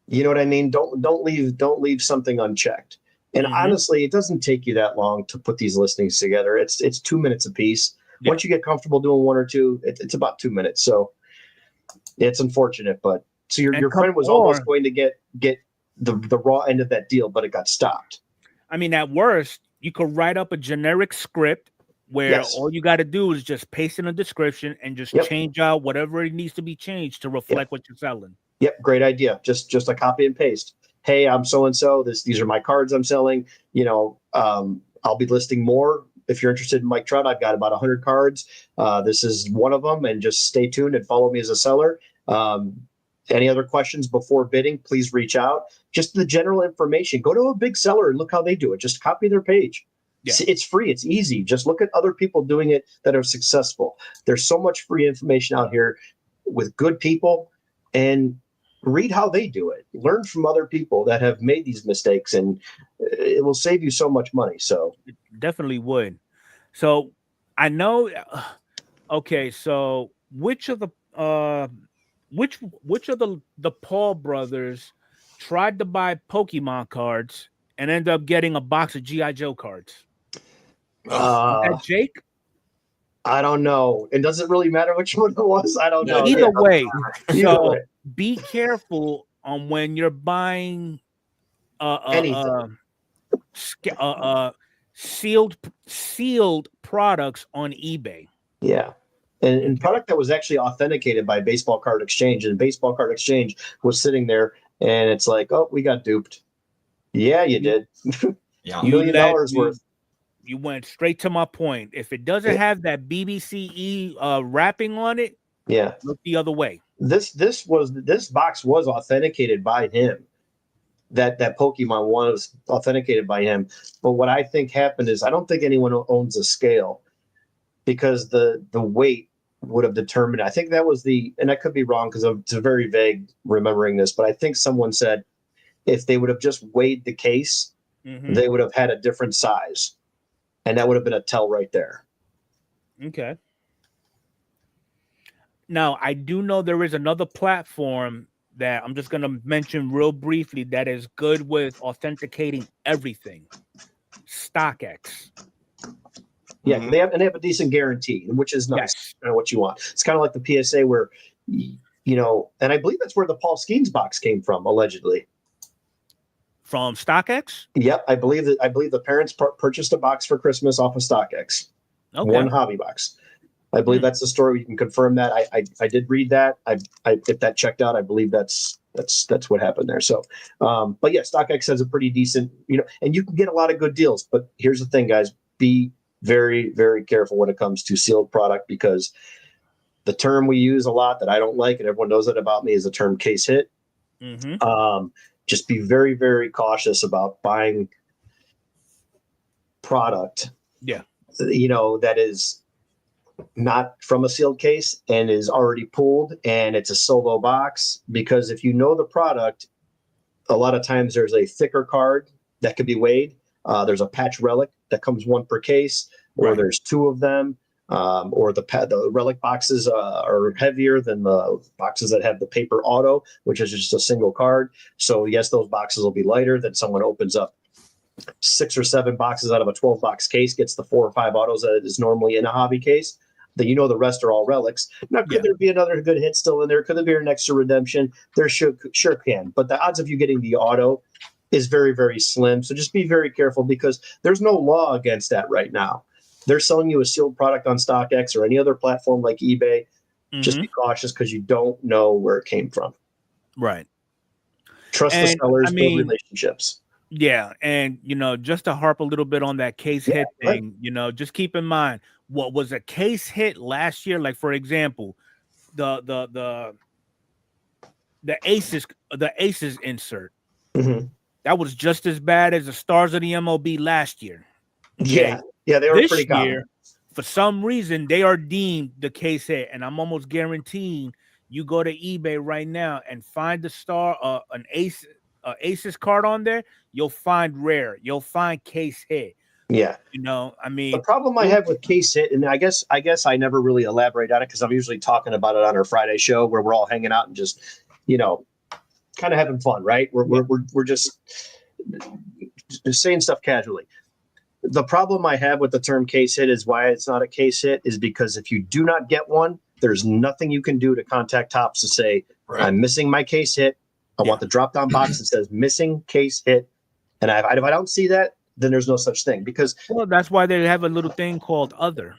You know what I mean? Don't leave something unchecked. And honestly, it doesn't take you that long to put these listings together. It's 2 minutes a piece. Yeah. Once you get comfortable doing one or two, it's about 2 minutes. So it's unfortunate, but so your friend was almost going to get the raw end of that deal, but it got stopped. I mean, at worst, you could write up a generic script where all you got to do is just paste in a description and just change out whatever it needs to be changed to reflect what you're selling. Yep, great idea. Just a copy and paste. Hey, I'm so and so. These are my cards I'm selling. You know, I'll be listing more. If you're interested in Mike Trout, I've got about 100 cards. This is one of them, and just stay tuned and follow me as a seller. Any other questions before bidding, please reach out. Just the general information. Go to a big seller and look how they do it. Just copy their page. Yeah. It's free. It's easy. Just look at other people doing it that are successful. There's so much free information out here with good people, and read how they do it. Learn from other people that have made these mistakes, and it will save you so much money. So it definitely would. So I know. Okay, so which of the Paul brothers tried to buy Pokemon cards and ended up getting a box of G.I. Joe cards? Is that Jake? I don't know. And does it really matter which one it was? I don't know. Either way. Either way. Be careful on when you're buying sealed products on eBay. Yeah. And product that was actually authenticated by Baseball Card Exchange, and Baseball Card Exchange was sitting there, and it's like, oh, we got duped. Yeah, you did. Yeah. $1 million worth. You went straight to my point. If it doesn't have that BBCE wrapping on it, look the other way. This box was authenticated by him. That Pokemon was authenticated by him. But what I think happened is I don't think anyone owns a scale, because the weight would have determined. I think that was and I could be wrong because it's very vague remembering this, but I think someone said if they would have just weighed the case, they would have had a different size. And that would have been a tell right there. Okay. Now, I do know there is another platform that I'm just going to mention real briefly that is good with authenticating everything. StockX. Yeah, they have a decent guarantee, which is nice. Yes. You know, what you want. It's kind of like the PSA where, you know, and I believe that's where the Paul Skeens box came from, allegedly. From StockX? Yep, I believe the parents purchased a box for Christmas off of StockX. Okay. One hobby box. I believe that's the story. You can confirm that. I did read that. I get that checked out. I believe that's what happened there. So, but yeah, StockX has a pretty decent, you know, and you can get a lot of good deals. But here's the thing, guys: be very, very careful when it comes to sealed product, because the term we use a lot that I don't like, and everyone knows it about me, is the term case hit. Just be very, very cautious about buying product, that is not from a sealed case and is already pulled and it's a solo box, because if you know the product, a lot of times there's a thicker card that could be weighed. There's a patch relic that comes one per case, or there's two of them, or the relic boxes are heavier than the boxes that have the paper auto, which is just a single card. So yes, those boxes will be lighter than someone opens up 6 or 7 boxes out of a 12 box case, gets the 4 or 5 autos that is normally in a hobby case. Then the rest are all relics. Now, could there be another good hit still in there? Could there be an extra redemption? There sure can. But the odds of you getting the auto is very, very slim. So just be very careful, because there's no law against that right now. They're selling you a sealed product on StockX or any other platform like eBay. Just be cautious, because you don't know where it came from. Right. Trust the sellers, build relationships. Yeah, and just to harp a little bit on that case hit thing, just keep in mind what was a case hit last year. Like, for example, the Aces insert that was just as bad as the Stars of the MLB last year. Okay? Yeah, they were this pretty common. year. For some reason, they are deemed the case hit, and I'm almost guaranteeing you go to eBay right now and find the Star, an Aces card on there, you'll find rare, you'll find case hit. Yeah. The problem I have with case hit, and I guess I never really elaborate on it, because I'm usually talking about it on our Friday show where we're all hanging out and just, kind of having fun, right? We're just saying stuff casually. The problem I have with the term case hit is why it's not a case hit is because if you do not get one, there's nothing you can do to contact Topps to say, I'm missing my case hit. I want the drop down box that says missing case hit. And if I don't see that, then there's no such thing, because that's why they have a little thing called other.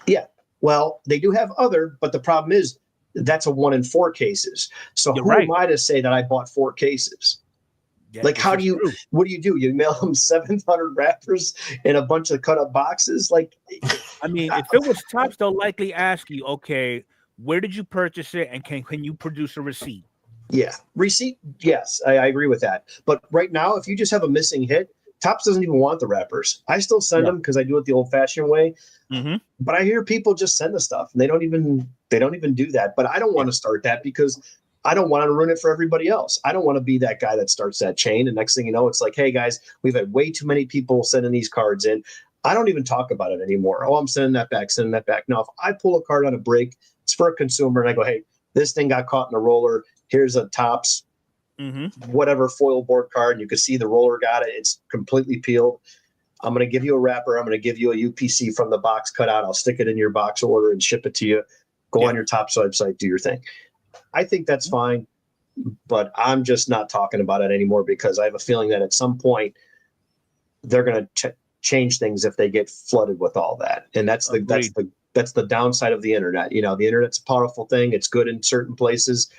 Yeah. Well, they do have other, but the problem is that's a 1 in 4 cases. So who am I to say that I bought 4 cases? Yeah, like, what do you do? You mail them 700 wrappers in a bunch of cut up boxes? Like, if it was Topps, they'll likely ask you, okay, where did you purchase it? And can you produce a receipt? Yeah. Receipt. Yes, I agree with that. But right now, if you just have a missing hit, Topps doesn't even want the wrappers. I still send them because I do it the old fashioned way. But I hear people just send the stuff and they don't even do that. But I don't want to start that, because I don't want to ruin it for everybody else. I don't want to be that guy that starts that chain. And next thing you know, it's like, hey guys, we've had way too many people sending these cards in. I don't even talk about it anymore. Oh, I'm sending that back. Now, if I pull a card on a break, it's for a consumer, and I go, hey, this thing got caught in a roller. Here's a Topps whatever foil board card. You can see the roller got it. It's completely peeled. I'm going to give you a wrapper. I'm going to give you a UPC from the box cut out. I'll stick it in your box order and ship it to you. Go on your Topps website, do your thing. I think that's fine, but I'm just not talking about it anymore, because I have a feeling that at some point they're going to change things if they get flooded with all that. And that's the downside of the internet. The internet's a powerful thing. It's good in certain places.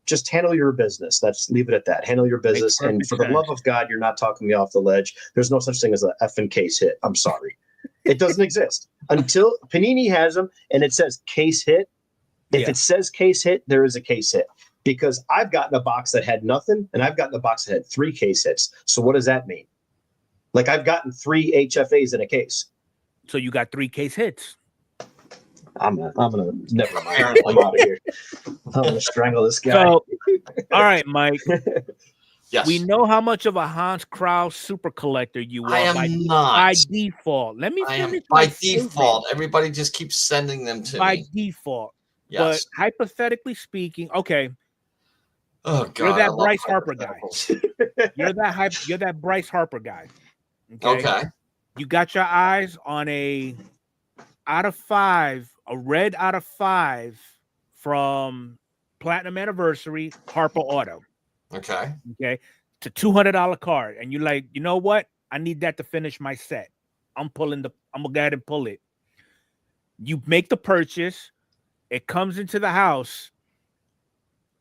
Just handle your business. Leave it at that. Handle your business. And for the love of God, you're not talking me off the ledge. There's no such thing as an effing case hit. I'm sorry. It doesn't exist until Panini has them and it says case hit. If it says case hit, there is a case hit, because I've gotten a box that had nothing and I've gotten a box that had 3 case hits. So what does that mean? Like, I've gotten 3 HFAs in a case. So you got 3 case hits. I'm gonna never mind. I'm out of here. I'm gonna strangle this guy. So, all right, Mike. Yes. We know how much of a Hans Kraus super collector you are. I am not. By default. Let me finish. By default. Everybody just keeps sending them to me. By default. Yes. But hypothetically speaking, okay. Oh God. You're that Bryce Harper guy. You're that Bryce Harper guy. Okay. You got your eyes on a red out of 5 from Platinum Anniversary Harper Auto. Okay. It's a $200 card. And you're like, you know what? I need that to finish my set. I'm gonna go ahead and pull it. You make the purchase. It comes into the house.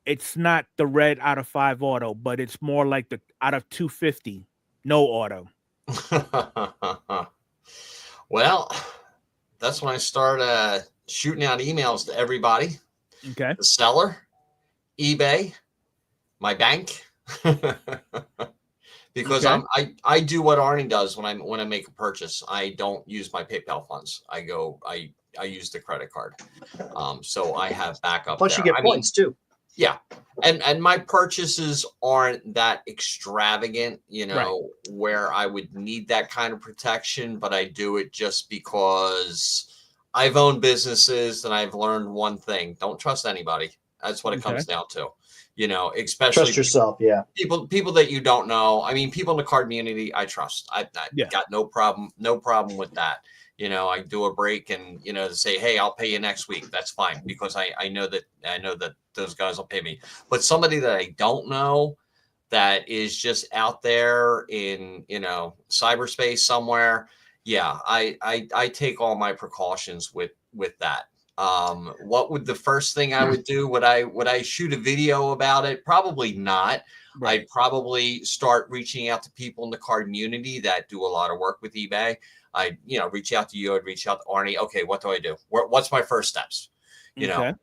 It's not the red out of 5 auto, but it's more like the out of 250 no auto. Well, start shooting out emails to everybody. Okay. The seller, eBay, my bank. Because Okay. I do what Arnie does when I make a purchase. I don't use my PayPal funds. I use the credit card. So I have backup. Plus, there. you get points too. Yeah, and my purchases aren't that extravagant, where I would need that kind of protection, but I do it just because I've owned businesses and I've learned one thing: don't trust anybody. That's what it comes down to. Especially trust yourself. Yeah. People that you don't know. I mean, people in the Cardmunity, I trust. I got no problem with that. I do a break and, say, hey, I'll pay you next week. That's fine. Because I know that those guys will pay me. But somebody that I don't know that is just out there in, cyberspace somewhere. Yeah, I take all my precautions with that. What would the first thing I would do? Would I shoot a video about it? Probably not. Right. I'd probably start reaching out to people in the Cardmunity that do a lot of work with eBay. I'd reach out to you. I'd reach out to Arnie. Okay, what do I do? What's my first steps?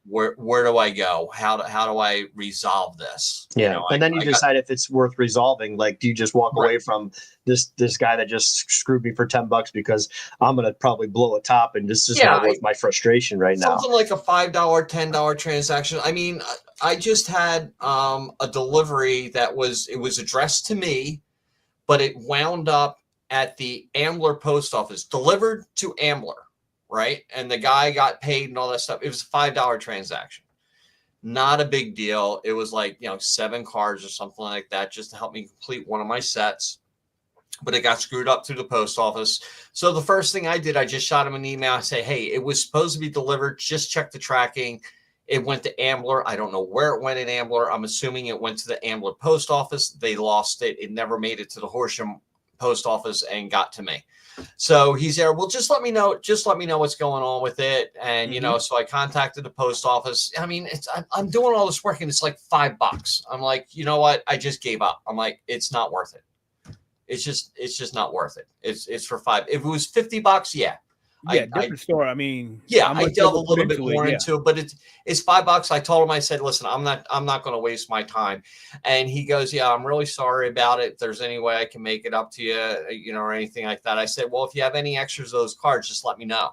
Where do I go? How do I resolve this? Yeah, and then you decide if it's worth resolving. Like, do you just walk away from this guy that just screwed me for $10 because I'm gonna probably blow a top, and this is not worth my frustration right now. Something like a $5, $10 transaction. I mean, I just had a delivery that was addressed to me, but it wound up at the Ambler post office, delivered to Ambler. Right. And the guy got paid and all that stuff. It was a $5 transaction. Not a big deal. It was like, 7 cards or something like that just to help me complete one of my sets. But it got screwed up through the post office. So the first thing I did, I just shot him an email. I say, hey, it was supposed to be delivered. Just check the tracking. It went to Ambler. I don't know where it went in Ambler. I'm assuming it went to the Ambler post office. They lost it. It never made it to the Horsham post office and got to me. So he's there. Well, just let me know. Just let me know what's going on with it. And, so I contacted the post office. I mean, I'm doing all this work and it's like $5. I'm like, you know what? I just gave up. I'm like, it's not worth it. It's just not worth it. It's for $5. If it was $50, yeah. Yeah, different story. I mean, I delve a little bit more into it, but it's $5. I told him, I said, listen, I'm not going to waste my time. And he goes, yeah, I'm really sorry about it. If there's any way I can make it up to you, or anything like that. I said, well, if you have any extras of those cards, just let me know.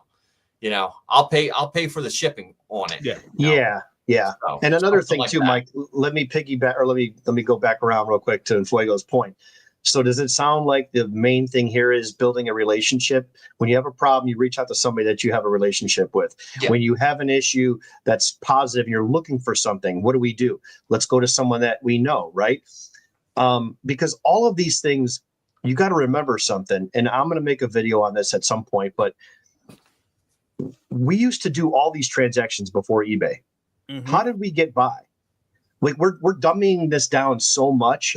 I'll pay for the shipping on it. Yeah. Yeah. So, and another thing too, Mike, let me piggyback, or let me go back around real quick to Enfuego's point. So does it sound like the main thing here is building a relationship? When you have a problem, you reach out to somebody that you have a relationship with. Yeah. When you have an issue that's positive, you're looking for something, what do? Let's go to someone that we know, right? Because all of these things, you got to remember something, and I'm going to make a video on this at some point, but we used to do all these transactions before eBay. Mm-hmm. How did we get by? Like we're dumbing this down so much,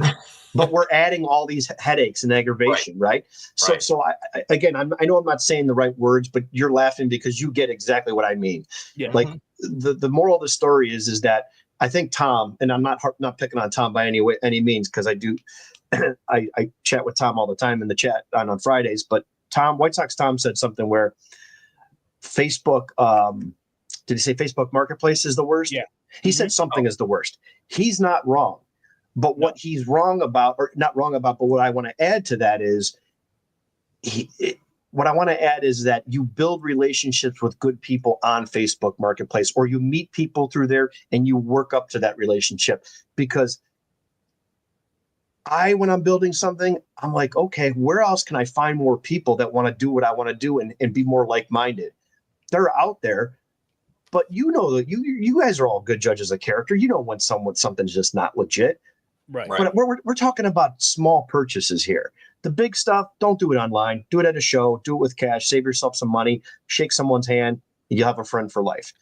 but we're adding all these headaches and aggravation, right? So I know I'm not saying the right words, but you're laughing because you get exactly what I mean. Yeah. Like the moral of the story is that I think Tom, and I'm not picking on Tom by any means, because I do, I chat with Tom all the time in the chat on Fridays. But White Sox Tom said something where Facebook, did he say Facebook Marketplace is the worst? Yeah. He said something is the worst. He's not wrong. But what he's wrong about, or not wrong about, but what I want to add to that is, that you build relationships with good people on Facebook Marketplace, or you meet people through there and you work up to that relationship. Because when I'm building something, I'm like, okay, where else can I find more people that want to do what I want to do and be more like-minded? They're out there. But that you guys are all good judges of character. You know when something's just not legit. Right. But we're talking about small purchases here. The big stuff, don't do it online. Do it at a show. Do it with cash. Save yourself some money. Shake someone's hand. You'll have a friend for life.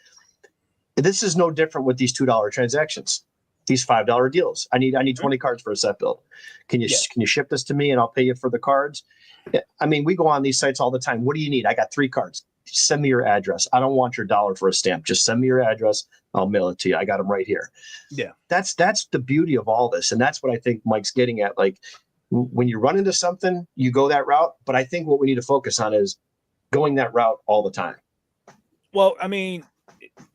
This is no different with these $2 transactions. These $5 deals. I need 20 cards for a set build. Can you ship this to me and I'll pay you for the cards? I mean, we go on these sites all the time. What do you need? I got 3 cards. Send me your address. I don't want your $1 for a stamp. Just send me your address. I'll mail it to you. I got them right here. Yeah. That's the beauty of all this. And that's what I think Mike's getting at. Like when you run into something, you go that route. But I think what we need to focus on is going that route all the time. Well, I mean,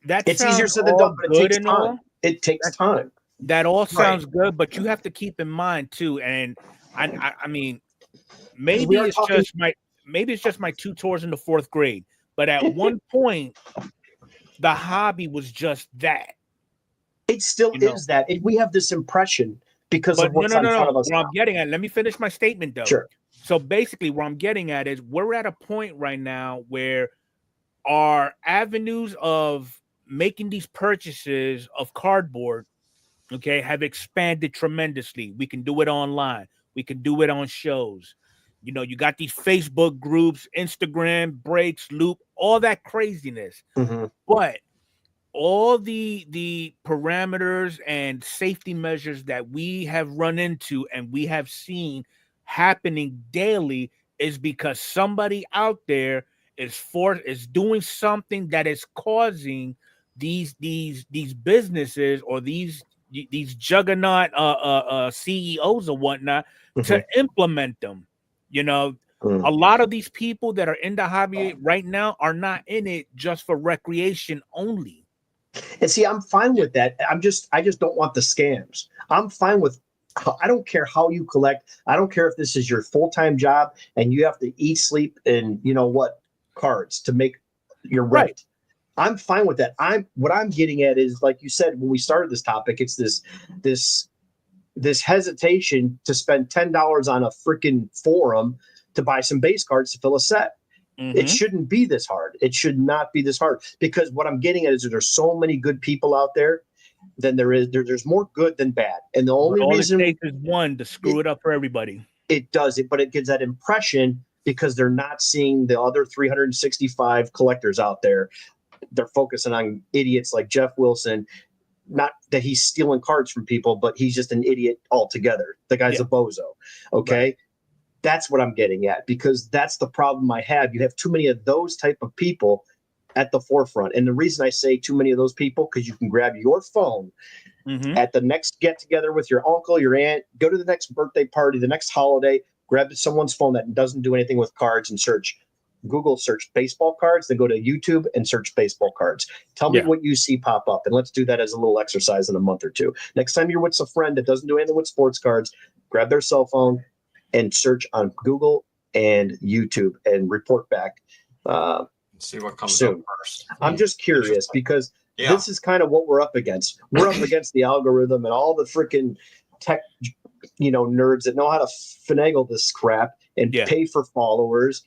that It's easier sounds said than all done, but it good takes and time. all. It takes time. That all Right. sounds good, but you have to keep in mind too. And I mean, We maybe are it's talking- just my 2 tours in the 4th grade. But at one point, the hobby was just that. It still You know. is that. We have this impression because But of what's in front of us Where now. I'm getting at, let me finish my statement though. Sure. So basically, where I'm getting at is we're at a point right now where our avenues of making these purchases of cardboard, okay, have expanded tremendously. We can do it online. We can do it on shows. You know, you got these Facebook groups, Instagram, Breaks, Loop, all that craziness. Mhm. But all the parameters and safety measures that we have run into and we have seen happening daily is because somebody out there is doing something that is causing these businesses or these juggernaut CEOs or whatnot to Mhm. implement them. You know, Mm. a lot of these people that are in the hobby right now are not in it just for recreation only. And see, I'm fine with that. I just don't want the scams. I'm fine with. I don't care how you collect. I don't care if this is your full-time job and you have to eat, sleep, and you know what, cards to make your rent. Right. I'm fine with that. What I'm getting at is, like you said when we started this topic, it's this hesitation to spend $10 on a freaking forum to buy some base cards to fill a set. It shouldn't be this hard. It should not be this hard, because what I'm getting at is that there's so many good people out there than there's more good than bad. And the only reason it takes is one to screw it up for everybody. It does it, but it gives that impression because they're not seeing the other 365 collectors out there. They're focusing on idiots like Jeff Wilson. Not that he's stealing cards from people, but he's just an idiot altogether. The guy's a bozo. Okay. Right. That's what I'm getting at, because that's the problem I have. You have too many of those type of people at the forefront. And the reason I say too many of those people, because you can grab your phone at the next get together with your uncle, your aunt, go to the next birthday party, the next holiday, grab someone's phone that doesn't do anything with cards and Google search baseball cards, then go to YouTube and search baseball cards. Tell me what you see pop up, and let's do that as a little exercise in a month or two. Next time you're with a friend that doesn't do anything with sports cards, grab their cell phone and search on Google and YouTube and report back. See what comes soon. up first. I'm just curious because this is kind of what we're up against. We're up against the algorithm and all the freaking tech, nerds that know how to finagle this crap and pay for followers.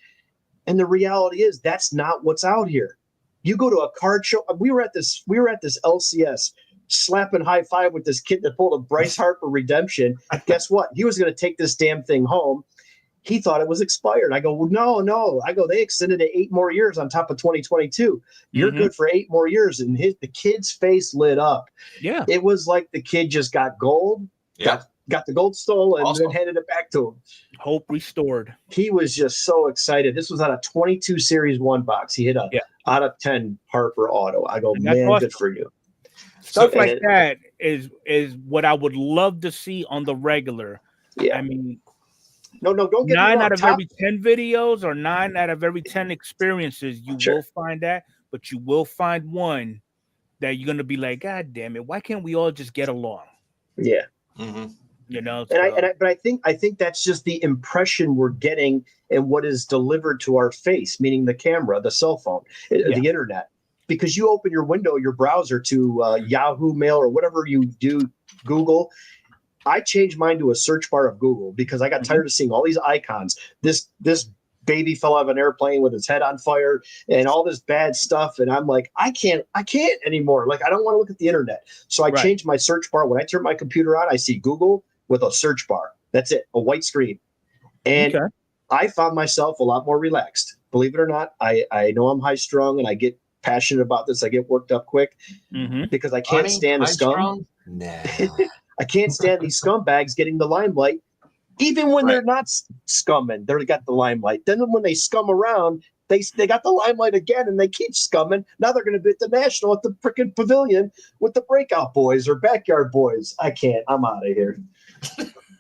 And the reality is that's not what's out here. You go to a card show. We were at this LCS slapping high five with this kid that pulled a Bryce Harper redemption. Guess what? He was going to take this damn thing home. He thought it was expired. I go, well, no. I go, they extended it 8 more years on top of 2022. You're good for 8 more years. And the kid's face lit up. Yeah. It was like the kid just got gold. Yeah. Got the gold stolen and then handed it back to him. Hope restored. He was just so excited. This was on a 22 Series 1 box. He hit a out of 10 Harper auto. I go, man, awesome. Good for you. Stuff like that is what I would love to see on the regular. Yeah. I mean, no, don't get 9 out of every 10 videos or 9 out of every 10 experiences, you will find that, but you will find one that you're going to be like, God damn it, why can't we all just get along? Yeah. But I think that's just the impression we're getting and what is delivered to our face, meaning the camera, the cell phone, the internet. Because you open your window, your browser to Yahoo Mail or whatever you do, Google. I changed mine to a search bar of Google because I got tired of seeing all these icons. This baby fell out of an airplane with his head on fire and all this bad stuff. And I'm like, I can't anymore. Like, I don't want to look at the internet. So I changed my search bar. When I turn my computer on, I see Google with a search bar. That's it, a white screen. And I found myself a lot more relaxed. Believe it or not, I know I'm high strung and I get passionate about this. I get worked up quick because I can't stand the scum. Nah. I can't stand these scumbags getting the limelight, even when they're not scumming. They got the limelight. Then when they scum around, they got the limelight again, and they keep scumming. Now they're going to be at the National at the freaking pavilion with the Breakout Boys or Backyard Boys. I can't. I'm out of here.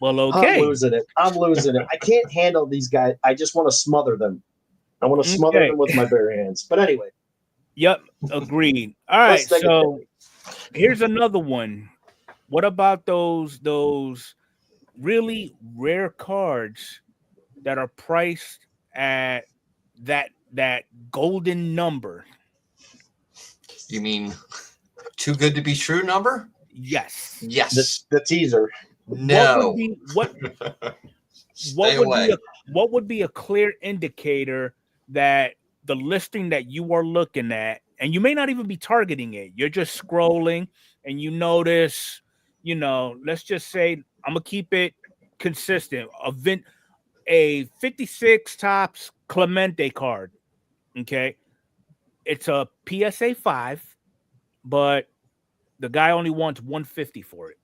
Well, okay. I'm losing it. I can't handle these guys. I just want to smother them. I want to smother them with my bare hands. But anyway. Yep, agreed. All right, Less so negativity. here's another one. What about those really rare cards that are priced at that golden number? You mean too good to be true number? Yes. Yes. The teaser. What would No. be what Stay would away. be what would be a clear indicator that the listing that you are looking at, and you may not even be targeting it, you're just scrolling and you notice, let's just say I'm gonna keep it consistent. A 56 tops Clemente card. Okay. It's a PSA 5, but the guy only wants 150 for it.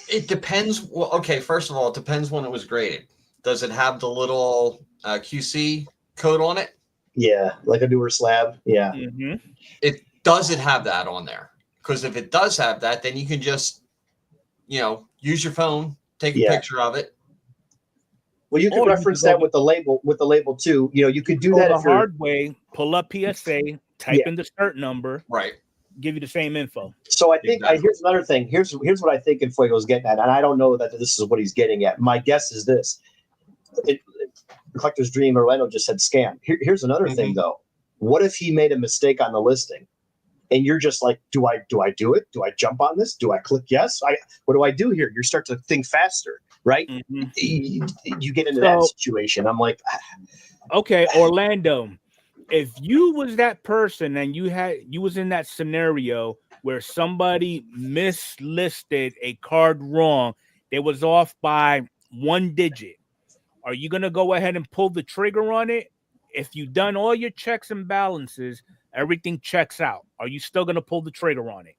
It depends. Well, okay, first of all, it depends when it was graded. Does it have the little QC code on it? Yeah, like a newer slab. Yeah. Mm-hmm. It doesn't have that on there. Because if it does have that, then you can just, use your phone, take a picture of it. Well, you can reference that with the label too. You could do that the if you're hard way. Pull up PSA, type in the cert number, right? Give you the same info. So I think here's another thing. Here's what I think Enfuego is getting at, and I don't know that this is what he's getting at. My guess is this: Collector's Dream. Orlando just said scam. Here's another thing though. What if he made a mistake on the listing, and you're just like, do I do it? Do I jump on this? Do I click yes? What do I do here? You start to think faster, right? Mm-hmm. You get into that situation. I'm like, okay, Orlando. If you was that person and you was in that scenario where somebody mislisted a card wrong, they was off by 1 digit, are you gonna go ahead and pull the trigger on it? If you've done all your checks and balances, everything checks out, are you still gonna pull the trigger on it?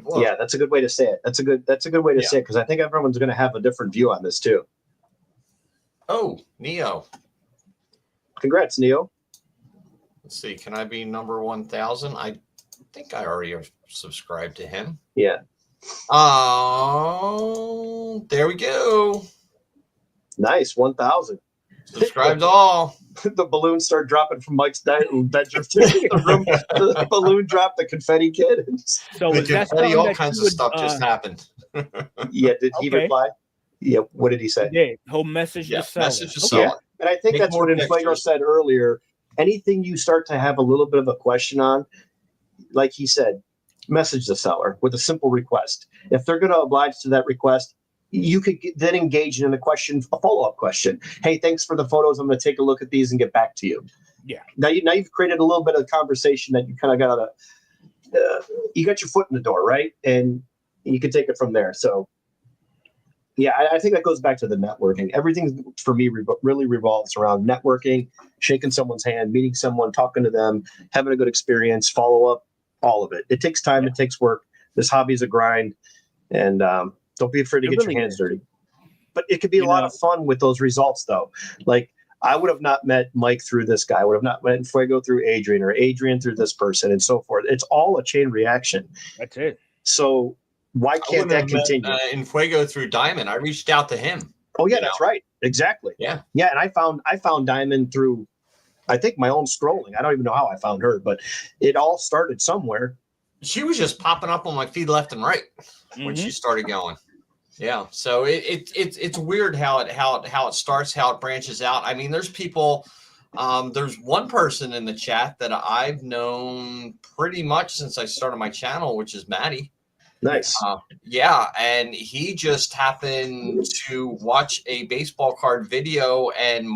Well, yeah, that's a good way to say it. That's a good way to say it, because I think everyone's going to have a different view on this too. Oh, Neo. Congrats, Neo. Let's see. Can I be number 1,000? I think I already have subscribed to him. Yeah. Oh, there we go. Nice. 1,000. Subscribed all. The balloons start dropping from Mike's bedroom to the room. The balloon dropped, the confetti kid. So the confetti, all kinds of stuff just happened. Yeah. Did he reply? Yeah, what did he say? Yeah, he'll message the seller. Message the seller. Yeah. And I think that's what Enfuego said earlier. Anything you start to have a little bit of a question on, like he said, message the seller with a simple request. If they're going to oblige to that request, you could then engage in a follow-up question. Hey, thanks for the photos. I'm going to take a look at these and get back to you. Yeah. Now you've created a little bit of conversation that you kind of got you got your foot in the door, right? And you can take it from there. So, yeah, I think that goes back to the networking. Everything for me really revolves around networking, shaking someone's hand, meeting someone, talking to them, having a good experience, follow up, all of it. It takes time. It takes work. This hobby is a grind, and don't be afraid to get your hands dirty. But it could be a lot of fun with those results, though. Like, I would have not met Mike through this guy. I would have not met Enfuego through Adrian, or Adrian through this person, and so forth. It's all a chain reaction. That's it. So why can't that continue? Enfuego through Diamond. I reached out to him. Oh yeah, that's right. Exactly. Yeah. Yeah, and I found Diamond through, I think, my own scrolling. I don't even know how I found her, but it all started somewhere. She was just popping up on my feed left and right when she started going. Yeah. So it's weird how it starts, how it branches out. I mean, there's people. There's one person in the chat that I've known pretty much since I started my channel, which is Maddie. Nice. Yeah, and he just happened to watch a baseball card video, and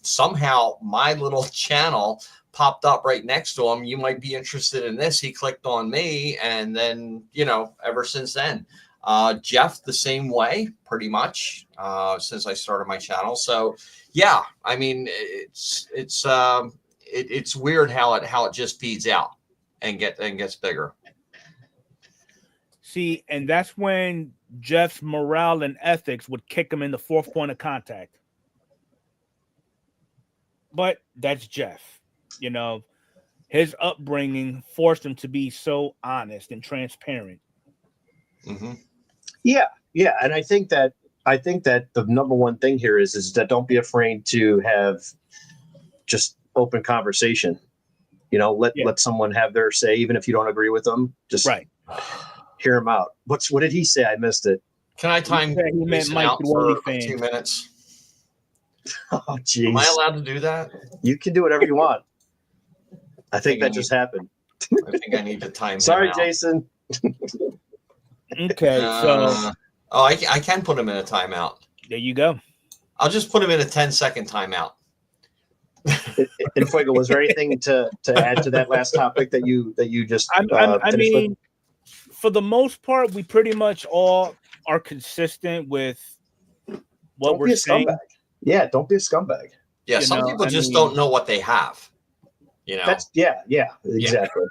somehow my little channel popped up right next to him. You might be interested in this. He clicked on me, and then ever since then, Jeff the same way, pretty much since I started my channel. So yeah, I mean it's weird how it just feeds out and gets bigger. See, and that's when Jeff's morale and ethics would kick him in the fourth point of contact. But that's Jeff. His upbringing forced him to be so honest and transparent. Mm-hmm. Yeah. And I think that I think that the number one thing here is that don't be afraid to have just open conversation. Let someone have their say, even if you don't agree with them. Just hear them out. What did he say? I missed it. Can I time he meant Mike out for a few minutes? Oh, jeez. Am I allowed to do that? You can do whatever you want. I think that just happened. I think I need to time. Sorry, Jason. Okay, so I can put him in a timeout. There you go. I'll just put him in a 10-second timeout. Enfuego, was there anything to add to that last topic that you just? I mean, for the most part, we pretty much all are consistent with what we're saying. Scumbag. Yeah, don't be a scumbag. Yeah, some people just don't know what they have. That's exactly.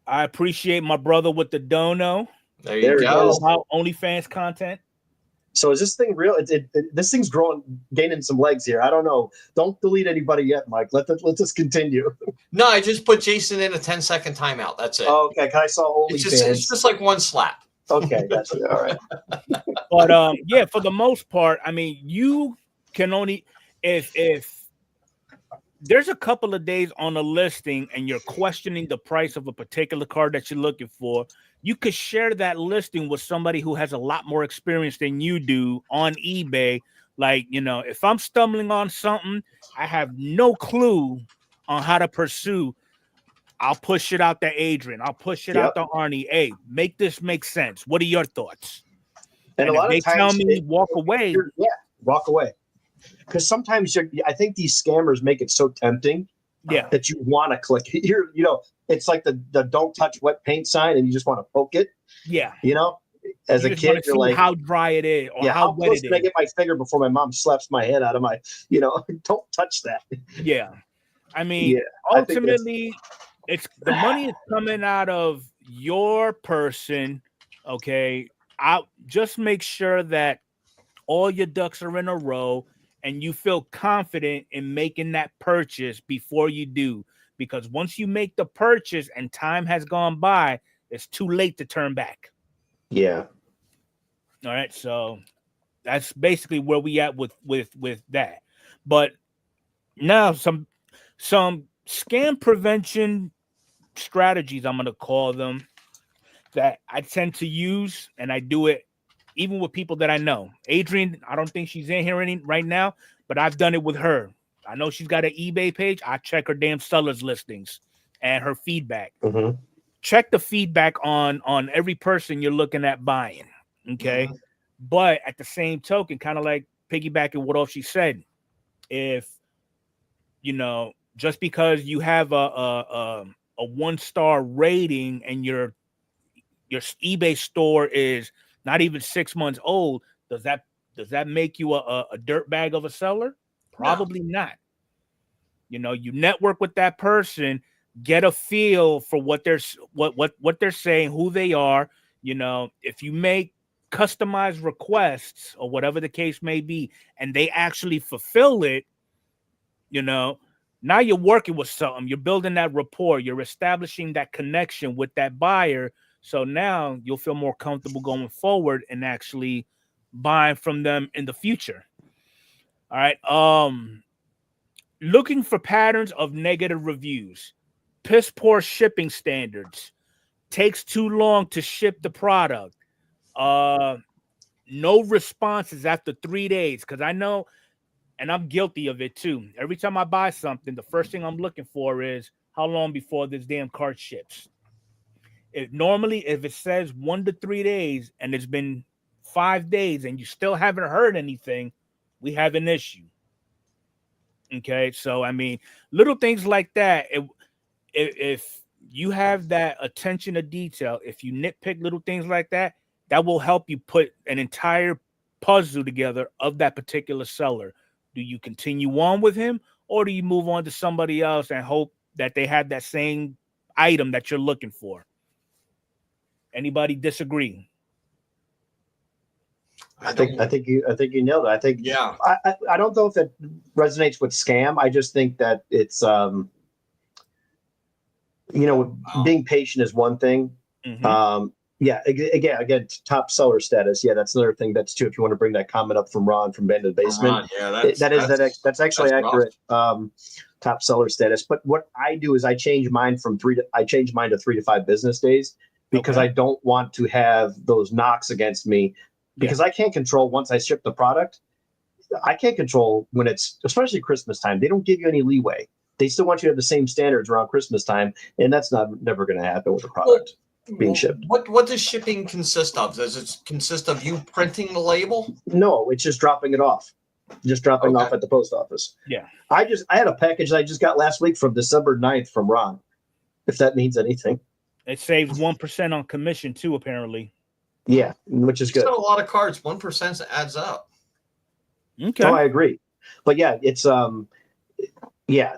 I appreciate my brother with the dono. There you go. OnlyFans content. So is this thing real? This thing's gaining some legs here. I don't know. Don't delete anybody yet, Mike. Let us continue. No, I just put Jason in a 10-second timeout. That's it. Oh, okay. I saw OnlyFans. It's just like one slap. Okay, that's all right. But for the most part, I mean, you can only if there's a couple of days on a listing and you're questioning the price of a particular card that you're looking for, you could share that listing with somebody who has a lot more experience than you do on eBay. Like, if I'm stumbling on something, I have no clue on how to pursue. I'll push it out to Adrian. I'll push it out to Arnie. Hey, make this make sense. What are your thoughts? And a lot of times they tell me walk away. Walk away. Because sometimes I think these scammers make it so tempting that you want to click. It's like the don't touch wet paint sign and you just want to poke it. Yeah. As a kid, you're like, how dry it is or how wet it is. Can I get my finger before my mom slaps my head out of my, don't touch that. Yeah. I mean, ultimately, it's the money is coming out of your person. Okay. I'll just make sure that all your ducks are in a row and you feel confident in making that purchase before you do. Because once you make the purchase and time has gone by, it's too late to turn back. Yeah. All right. So that's basically where we at with that. But now some scam prevention strategies, I'm going to call them, that I tend to use, and I do it even with people that I know. Adrian, I don't think she's in here right now, but I've done it with her. I know she's got an eBay page. I check her damn sellers listings and her feedback. Mm-hmm. Check the feedback on every person you're looking at buying. Okay. Mm-hmm. But at the same token, kind of like piggybacking what all she said, if just because you have a 1-star rating and your eBay store is not even 6 months old, does that make you a dirt bag of a seller? Probably not. You network with that person, get a feel for what they're saying, who they are. If you make customized requests or whatever the case may be, and they actually fulfill it, now you're working with something. You're building that rapport. You're establishing that connection with that buyer. So now you'll feel more comfortable going forward and actually buying from them in the future. All right. Looking for patterns of negative reviews, piss poor shipping standards, takes too long to ship the product, no responses after 3 days. Because I know, and I'm guilty of it too. Every time I buy something, the first thing I'm looking for is how long before this damn cart ships. If it says 1 to 3 days and it's been 5 days and you still haven't heard anything, we have an issue. Okay, so I mean, little things like that. If you have that attention to detail, if you nitpick little things like that, that will help you put an entire puzzle together of that particular seller. Do you continue on with him, or do you move on to somebody else and hope that they have that same item that you're looking for? Anybody disagree? I think you nailed it. I think I don't know if it resonates with scam. I just think that it's being patient is one thing. Mm-hmm. Yeah, again, top seller status. Yeah, that's another thing. That's too. If you want to bring that comment up from Ron from Band of the Basement, yeah, that's actually that's accurate. Top seller status. But what I do is I change mine to 3 to 5 business days because I don't want to have those knocks against me because I can't control once I ship the product. I can't control when it's especially Christmas time. They don't give you any leeway. They still want you to have the same standards around Christmas time, and that's never going to happen with a product being shipped. What does shipping consist of? Does it consist of you printing the label? No, it's just dropping it off. Just dropping off at the post office. Yeah. I had a package that I just got last week from December 9th from Ron, if that means anything. It saves 1% on commission too, apparently. Yeah, which is good. Got a lot of cards. 1% adds up. Okay. Oh, I agree. But yeah, it's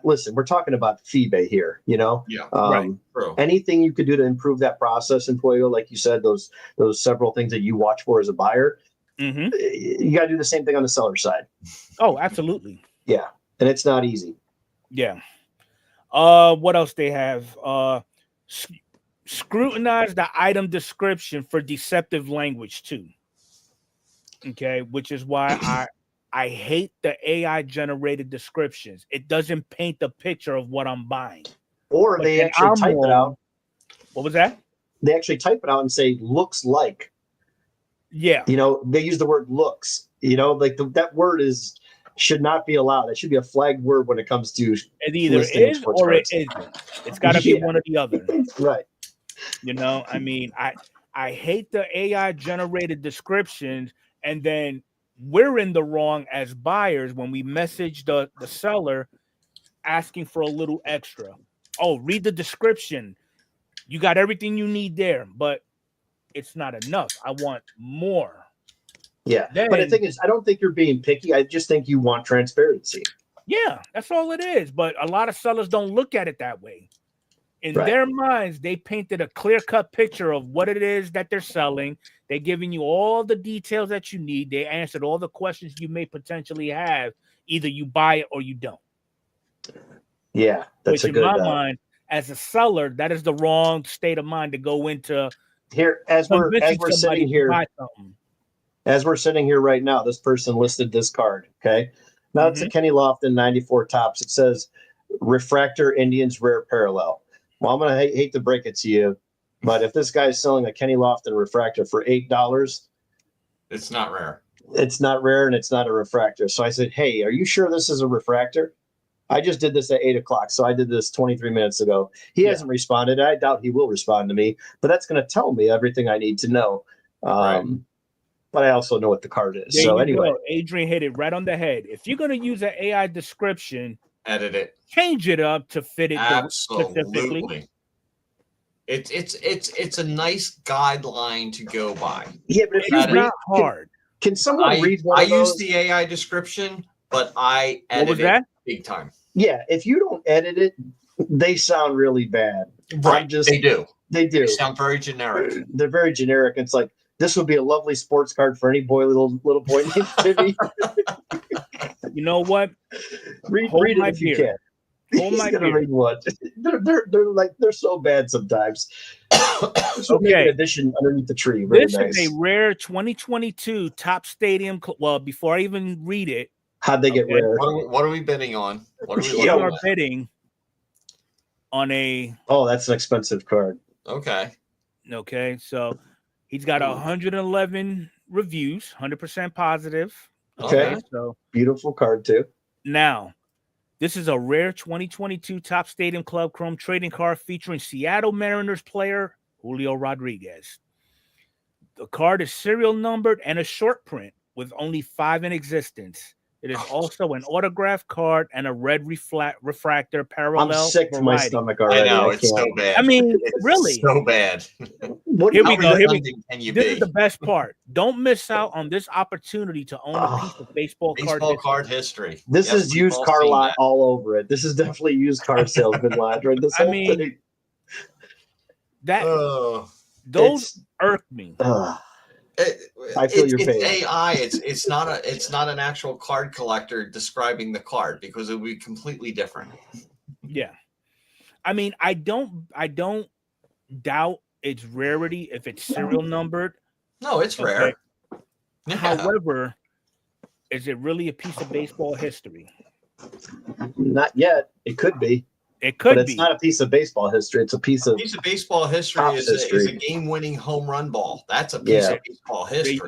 listen, we're talking about eBay here, you know? Yeah. Right. Anything you could do to improve that process in Enfuego, like you said, those several things that you watch for as a buyer, you got to do the same thing on the seller side. Oh, absolutely. Yeah. And it's not easy. Yeah. What else they have? Scrutinize the item description for deceptive language too. Okay, which is why I hate the AI generated descriptions. It doesn't paint the picture of what I'm buying. Or they actually type it out. What was that? They actually type it out and say looks like. Yeah. You know, they use the word looks. You know, like that word should not be allowed. It should be a flagged word when it comes to it either is or it isn't. It's got to be one or the other. Right. You know, I mean, I hate the AI generated descriptions, and then we're in the wrong as buyers when we message the seller asking for a little extra. Oh, read the description. You got everything you need there, but it's not enough. I want more. Yeah. But the thing is, I don't think you're being picky. I just think you want transparency. Yeah, that's all it is. But a lot of sellers don't look at it that way. In their minds, they painted a clear-cut picture of what it is that they're selling. They're giving you all the details that you need. They answered all the questions you may potentially have. Either you buy it or you don't. Yeah, that's Which in my mind, as a seller, that is the wrong state of mind to go into. Here, as we're sitting here, as we're sitting here right now, this person listed this card. Okay, now it's a Kenny Lofton 94 tops. It says Refractor Indians Rare Parallel. Well, I'm gonna hate to break it to you, but if this guy's selling a Kenny Lofton refractor for $8, it's not rare. It's not rare, and it's not a refractor. So I said, "Hey, are you sure this is a refractor?" I just did this at 8:00, so I did this 23 minutes ago. He hasn't responded. I doubt he will respond to me, but that's going to tell me everything I need to know. But I also know what the card is. So anyway, Adrian hit it right on the head. If you're going to use an AI description, edit it, change it up to fit it specifically. Specifically. It's a nice guideline to go by. Yeah, but it's not hard. Can someone read one of those? Use the AI description, but I edit it big time. Yeah, if you don't edit it, they sound really bad. Right, they do. They do. They sound very generic. They're very generic. It's like, this would be a lovely sports card for any boy, little boy named Timmy. You know what? Read it if you can. He's gonna read one. They're so bad sometimes. Okay. Addition underneath the tree. Really this nice. Is a rare 2022 top stadium. Well, before I even read it, how'd they get rare? What are we bidding on? We are bidding on a. Oh, that's an expensive card. Okay. So he's got 111 reviews, 100% positive. Okay. So beautiful card too. Now, this is a rare 2022 Top Stadium Club Chrome trading card featuring Seattle Mariners player Julio Rodriguez. The card is serial numbered and a short print with only 5 in existence. It is also an autograph card and a red refractor parallel. I'm sick to my stomach already. I know, it's so bad. I mean, really. So bad. Here we go. This is the best part. Don't miss out on this opportunity to own a piece of baseball card history. This is used car lot all over it. This is definitely used car salesman lot, right? This whole thing. Those irk me. I feel your pain. It's AI. It's not an actual card collector describing the card, because it would be completely different. Yeah, I mean, I don't doubt its rarity if it's serial numbered. No, it's rare. Yeah. However, is it really a piece of baseball history? Not yet. It could be. It could but it's be. not a piece of baseball history. It's a piece of baseball history is a game-winning home run ball. That's a piece of baseball history.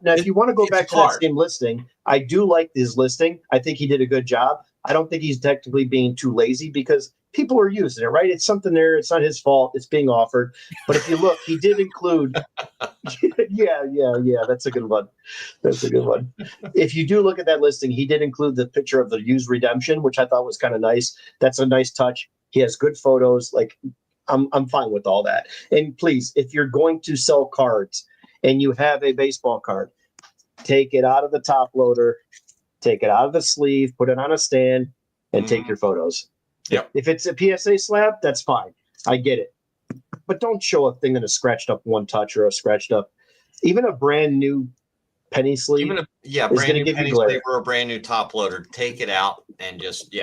Now, if you want to go back to that same listing, I do like his listing. I think he did a good job. I don't think he's technically being too lazy because people are using it, right? It's something there. It's not his fault. It's being offered. But if you look, he did include. Yeah. That's a good one. If you do look at that listing, he did include the picture of the used redemption, which I thought was kind of nice. That's a nice touch. He has good photos. Like, I'm fine with all that. And please, if you're going to sell cards and you have a baseball card, take it out of the top loader, take it out of the sleeve, put it on a stand, and take your photos. Yep. If it's a PSA slab, that's fine. I get it. But don't show a thing in a scratched up one touch or a scratched up, even a brand new penny sleeve. Brand new penny sleeve or a brand new top loader. Take it out and just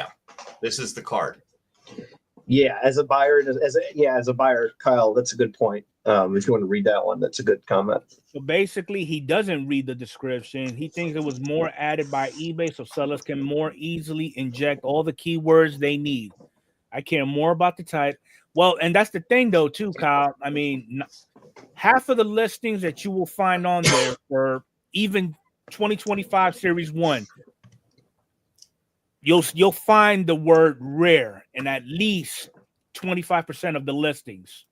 this is the card. Yeah, as a buyer, Kyle, that's a good point. If you want to read that one, that's a good comment. So basically, he doesn't read the description. He thinks it was more added by eBay so sellers can more easily inject all the keywords they need. I care more about the type. Well, and that's the thing, though, too, Kyle. I mean, half of the listings that you will find on there for even 2025 Series 1, you'll find the word rare in at least 25% of the listings.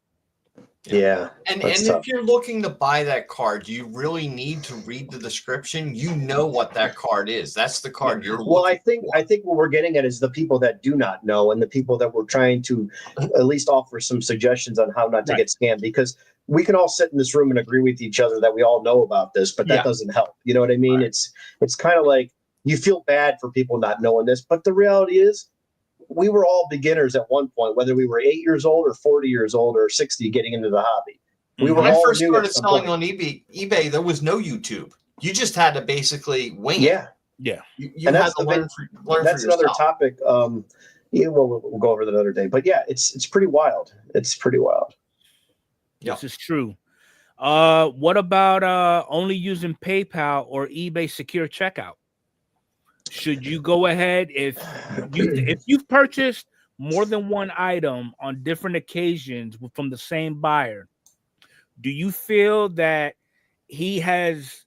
Yeah. And if you're looking to buy that card, you really need to read the description. You know what that card is. That's the card you're looking I think what we're getting at is the people that do not know and the people that we're trying to at least offer some suggestions on how not to get scammed, because we can all sit in this room and agree with each other that we all know about this, but that doesn't help. You know what I mean? Right. It's kind of like you feel bad for people not knowing this, but the reality is we were all beginners at one point, whether we were 8 years old or 40 years old or 60 getting into the hobby. When I first started selling on eBay, there was no YouTube. You just had to basically wing it. Yeah. You had to learn for that's yourself. Another topic. We'll go over that another day. But yeah, it's pretty wild. It's pretty wild. This is true. What about only using PayPal or eBay secure checkout? Should you go ahead if you've purchased more than one item on different occasions from the same buyer? Do you feel that he has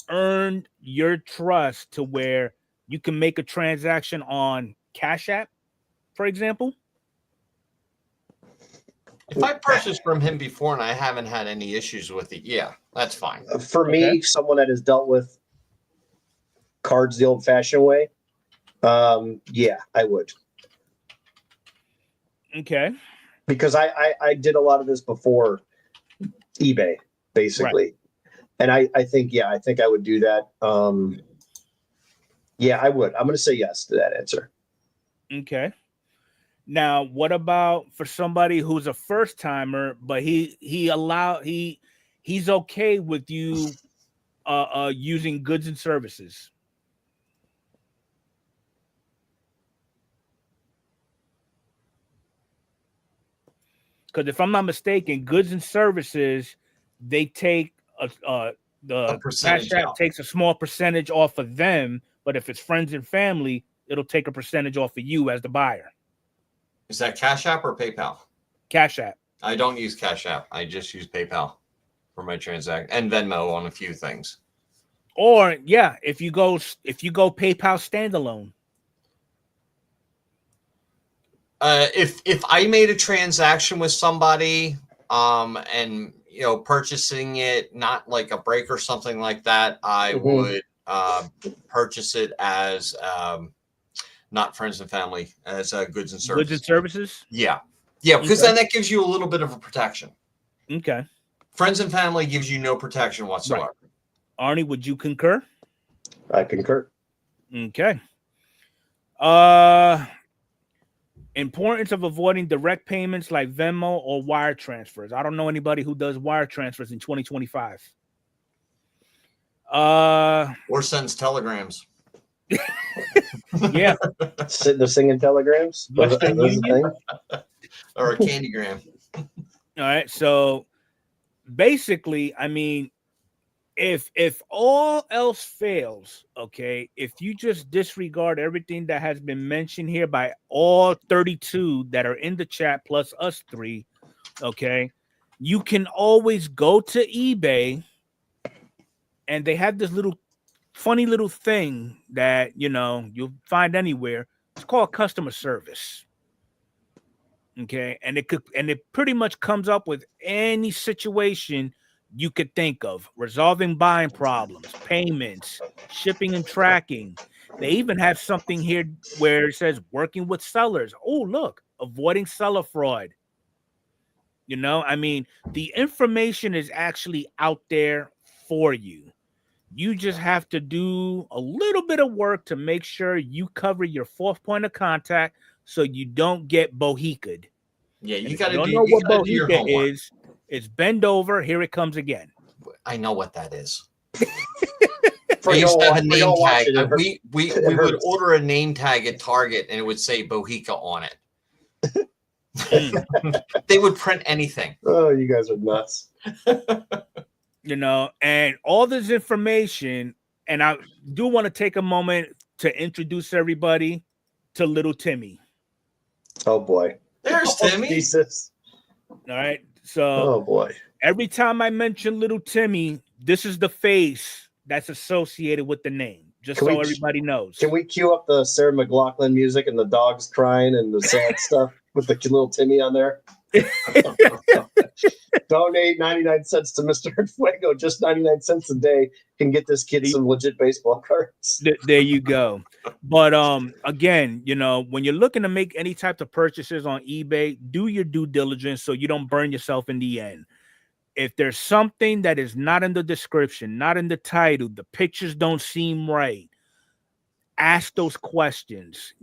earned your trust to where you can make a transaction on Cash App, for example? If I purchased from him before and I haven't had any issues with it, that's fine. For me, someone that has dealt with cards the old-fashioned way, I would. Okay. Because I did a lot of this before eBay, basically. Right. And I think I would do that. I would. I'm going to say yes to that answer. Okay. Now, what about for somebody who's a first timer, but he's okay with you using goods and services? Because if I'm not mistaken, goods and services, they take the Cash App takes a small percentage off of them, but if it's friends and family, it'll take a percentage off of you as the buyer. Is that Cash App or PayPal? Cash App. I don't use Cash App. I just use PayPal for my transaction and Venmo on a few things. Or if you go PayPal standalone. If I made a transaction with somebody and purchasing it not like a break or something like that, I would purchase it as not friends and family, as goods and services. Goods and services? Yeah, because then that gives you a little bit of a protection. Okay. Friends and family gives you no protection whatsoever. Right. Arnie, would you concur? I concur. Okay. Importance of avoiding direct payments like Venmo or wire transfers. I don't know anybody who does wire transfers in 2025. Or sends telegrams. Yeah. They're singing telegrams? Western Union? Or a candygram. All right. So basically, I mean, if all else fails, okay, if you just disregard everything that has been mentioned here by all 32 that are in the chat plus us three, okay, you can always go to eBay and they have this little funny little thing that you'll find anywhere. It's called customer service. Okay, and it pretty much comes up with any situation you could think of, resolving buying problems, payments, shipping and tracking. They even have something here where it says working with sellers. Oh, look, avoiding seller fraud. I mean, the information is actually out there for you. You just have to do a little bit of work to make sure you cover your fourth point of contact so you don't get bohica'd. Yeah, you If got you to don't do. know You what got to do your bohica homework. is, it's bend over, here it comes again. I know what that is. For I used to have a for name y'all tag. watching, it hurts. We It would hurts. order a name tag at Target and it would say Bohica on it. They would print anything. Oh, you guys are nuts. And all this information, and I do want to take a moment to introduce everybody to little Timmy. Oh boy. There's Timmy. Jesus. All right. So Oh boy. every time I mention little Timmy, this is the face that's associated with the name, just so everybody knows. Can we cue up the Sarah McLachlan music and the dogs crying and the sad stuff with the little Timmy on there? Donate 99 cents to Mr. Enfuego. Just 99 cents a day can get this kid some legit baseball cards. There you go. But again, when you're looking to make any type of purchases on eBay, do your due diligence so you don't burn yourself in the end. If there's something that is not in the description, not in the title, the pictures don't seem right, ask those questions.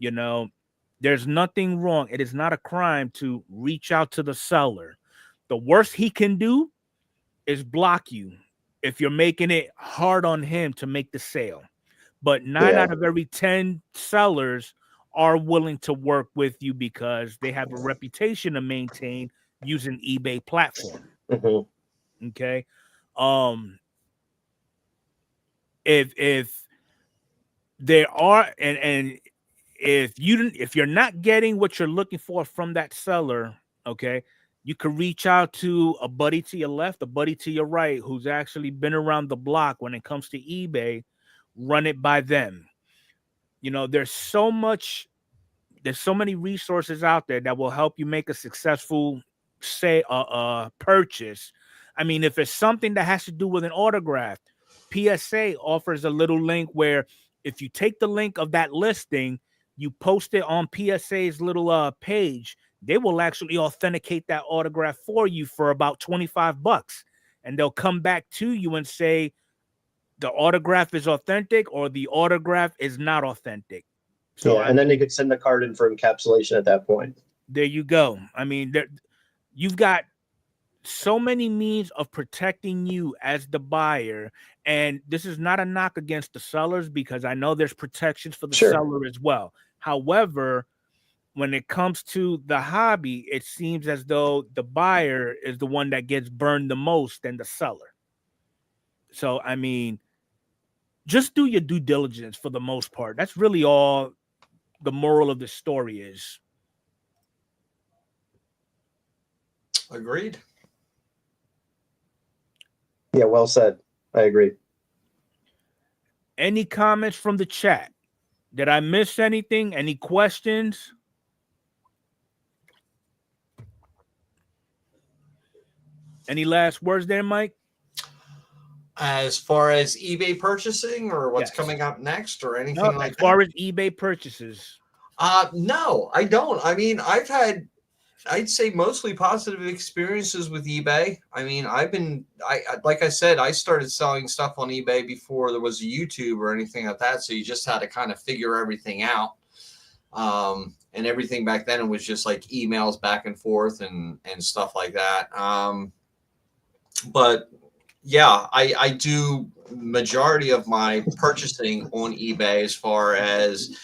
There's nothing wrong. It is not a crime to reach out to the seller. The worst he can do is block you if you're making it hard on him to make the sale. But 9 out of every 10 sellers are willing to work with you because they have a reputation to maintain using eBay platform. Mm-hmm. Okay. If there are and if you're not getting what you're looking for from that seller, okay, you can reach out to a buddy to your left, a buddy to your right, who's actually been around the block when it comes to eBay. Run it by them. There's so many resources out there that will help you make a successful purchase. I mean, if it's something that has to do with an autograph, PSA offers a little link where if you take the link of that listing, you post it on PSA's little page, they will actually authenticate that autograph for you for about $25. And they'll come back to you and say the autograph is authentic or the autograph is not authentic. So and then they could send the card in for encapsulation at that point. There you go. I mean, you've got so many means of protecting you as the buyer. And this is not a knock against the sellers because I know there's protections for the seller as well. However, when it comes to the hobby, it seems as though the buyer is the one that gets burned the most than the seller. So, I mean, just do your due diligence for the most part. That's really all the moral of the story is. Agreed. Yeah, well said. I agree. Any comments from the chat? Did I miss anything? Any questions? Any last words there, Mike? As far as eBay purchasing or what's Yes. coming up next or anything No, like as far that? as eBay purchases. No, I don't. I mean, I've had, I'd say mostly positive experiences with eBay. I mean, like I said, I started selling stuff on eBay before there was a YouTube or anything like that. So you just had to kind of figure everything out. And everything back then, it was just like emails back and forth and stuff like that. But yeah, I do majority of my purchasing on eBay as far as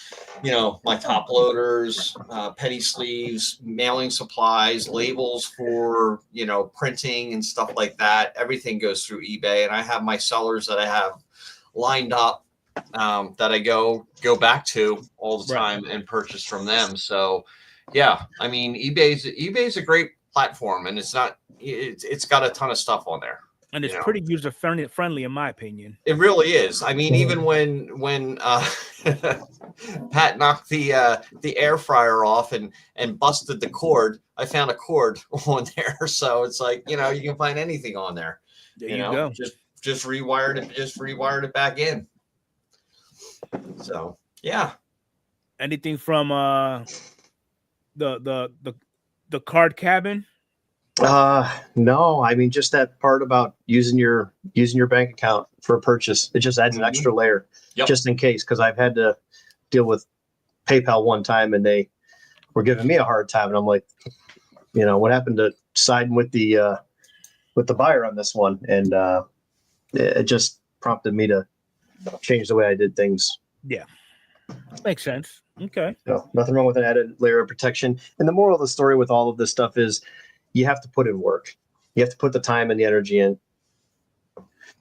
my top loaders, penny sleeves, mailing supplies, labels for, printing and stuff like that. Everything goes through eBay. And I have my sellers that I have lined up that I go back to all the time and purchase from them. So, yeah, I mean, eBay's a great platform, and it's got a ton of stuff on there. And it's pretty user friendly, in my opinion. It really is. I mean, even when Pat knocked the air fryer off and busted the cord, I found a cord on there. So it's like, you can find anything on there. There you go. Just rewired it back in. So yeah. Anything from the card cabin? No, I mean, just that part about using your bank account for a purchase. It just adds an extra layer just in case, because I've had to deal with PayPal one time and they were giving me a hard time, and I'm like, what happened to siding with the buyer on this one? And it just prompted me to change the way I did things. Yeah, makes sense. Okay. So nothing wrong with an added layer of protection. And the moral of the story with all of this stuff is you have to put in work. You have to put the time and the energy in.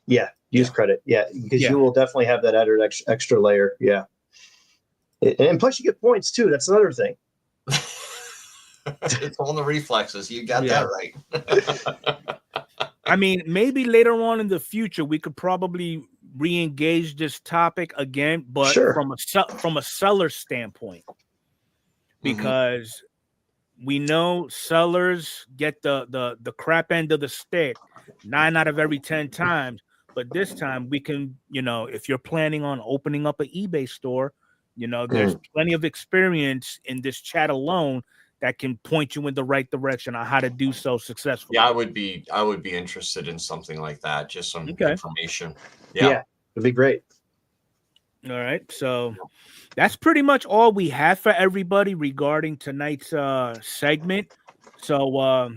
Yeah. Use credit. Yeah. Because you will definitely have that added extra layer. Yeah. And plus you get points too. That's another thing. It's on the reflexes. You got that right. I mean, maybe later on in the future, we could probably re-engage this topic again, but from a seller standpoint, because we know sellers get the crap end of the stick 9 out of every 10 times. But this time we can, if you're planning on opening up an eBay store, there's plenty of experience in this chat alone that can point you in the right direction on how to do so successfully. Yeah, I would be interested in something like that. Just some information. Yeah, it'd be great. All right. So that's pretty much all we have for everybody regarding tonight's segment. So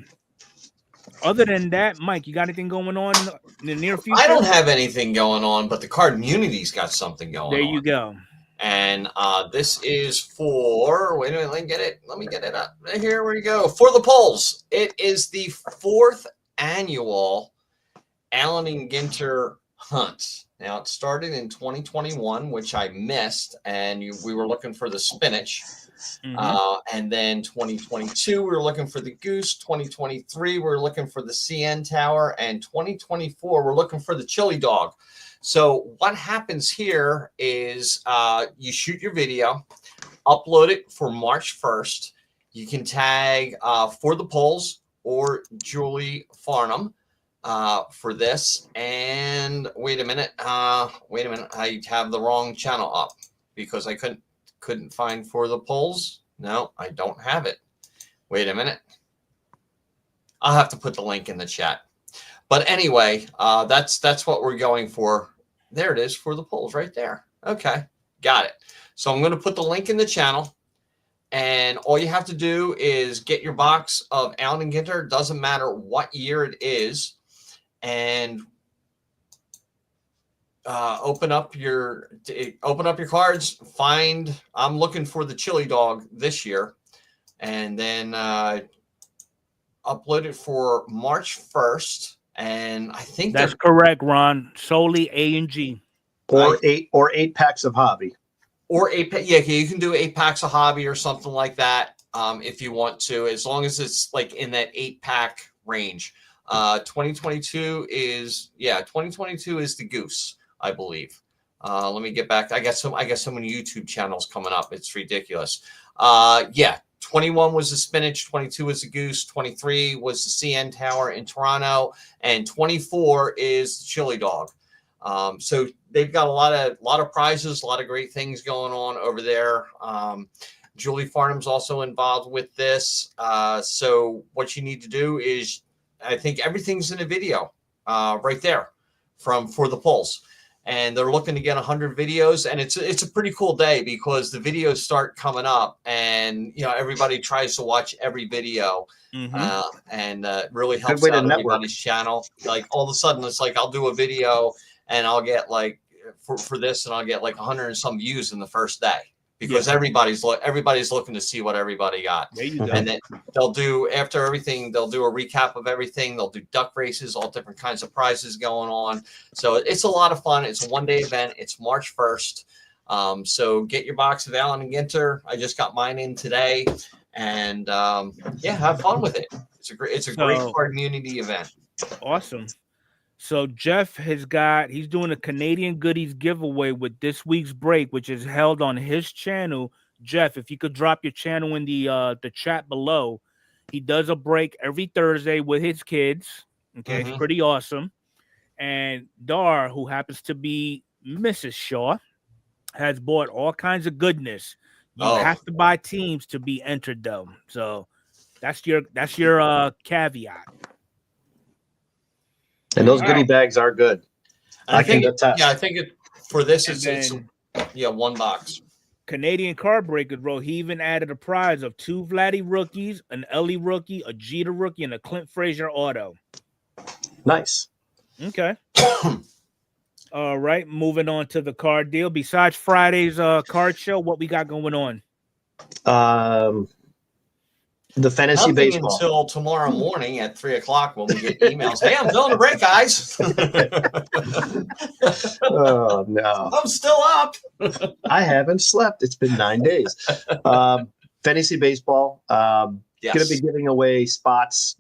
other than that, Mike, you got anything going on in the near future? I don't have anything going on, but the Cardmunity's got something going on. There you go. And this is for, wait a minute, let me get it up. Here we go. For the polls. It is the 4th annual Allen and Ginter hunt. Now, it started in 2021, which I missed, and we were looking for the spinach. And then 2022, we were looking for the goose. 2023, we were looking for the CN tower. And 2024, we're looking for the chili dog. So what happens here is you shoot your video, upload it for March 1st. You can tag For the Polls or Julie Farnham for this. And wait a minute, I have the wrong channel up because I couldn't find For the Polls. No, I don't have it. Wait a minute. I'll have to put the link in the chat. But anyway, that's what we're going for. There it is, For the Polls right there. Okay, got it. So I'm going to put the link in the channel. And all you have to do is get your box of Allen and Ginter. Doesn't matter what year it is. And open up your cards. I'm looking for the chili dog this year. And then upload it for March 1st. And I think that's correct, Ron. Solely A and G, or 8 packs of hobby, or 8. Yeah, you can do 8 packs of hobby or something like that if you want to, as long as it's like in that 8-pack range. 2022 is the goose, I believe. Let me get back. I got so many YouTube channels coming up. It's ridiculous. 21 was the spinach, 22 was the goose, 23 was the CN Tower in Toronto, and 24 is the chili dog. So they've got a lot of prizes, a lot of great things going on over there. Julie Farnham's also involved with this. So what you need to do is, I think everything's in a video right there For the Polls. And they're looking to get 100 videos, and it's a pretty cool day because the videos start coming up, and everybody tries to watch every video, and really helps out everybody's channel. Like all of a sudden, it's like I'll do a video and I'll get like for this, and I'll get like 100 and some views in the first day because everybody's looking to see what everybody got. There you go. And then they'll do, after everything, they'll do a recap of everything. They'll do duck races, all different kinds of prizes going on. So it's a lot of fun. It's a one-day event. It's March 1st. So get your box of Allen and Ginter. I just got mine in today, and have fun with it. It's a great Cardmunity event. Awesome. So Jeff he's doing a Canadian goodies giveaway with this week's break, which is held on his channel. Jeff, if you could drop your channel in the chat below. He does a break every Thursday with his kids. Okay, It's pretty awesome. And Dar, who happens to be Mrs. Shaw, has bought all kinds of goodness. You have to buy teams to be entered, though. So that's your caveat. And those goodie bags are good. I think for this it's one box. Canadian Card Breakers, bro. He even added a prize of 2 Vladdy rookies, an Ellie rookie, a Jeter rookie, and a Clint Frazier auto. Nice. Okay. All right, moving on to the card deal. Besides Friday's card show, what we got going on? The fantasy baseball until tomorrow morning at 3:00 when we get emails. Hey, I'm doing a break, guys. Oh no, I'm still up. I haven't slept. It's been 9 days. Fantasy baseball. Going to be giving away spots.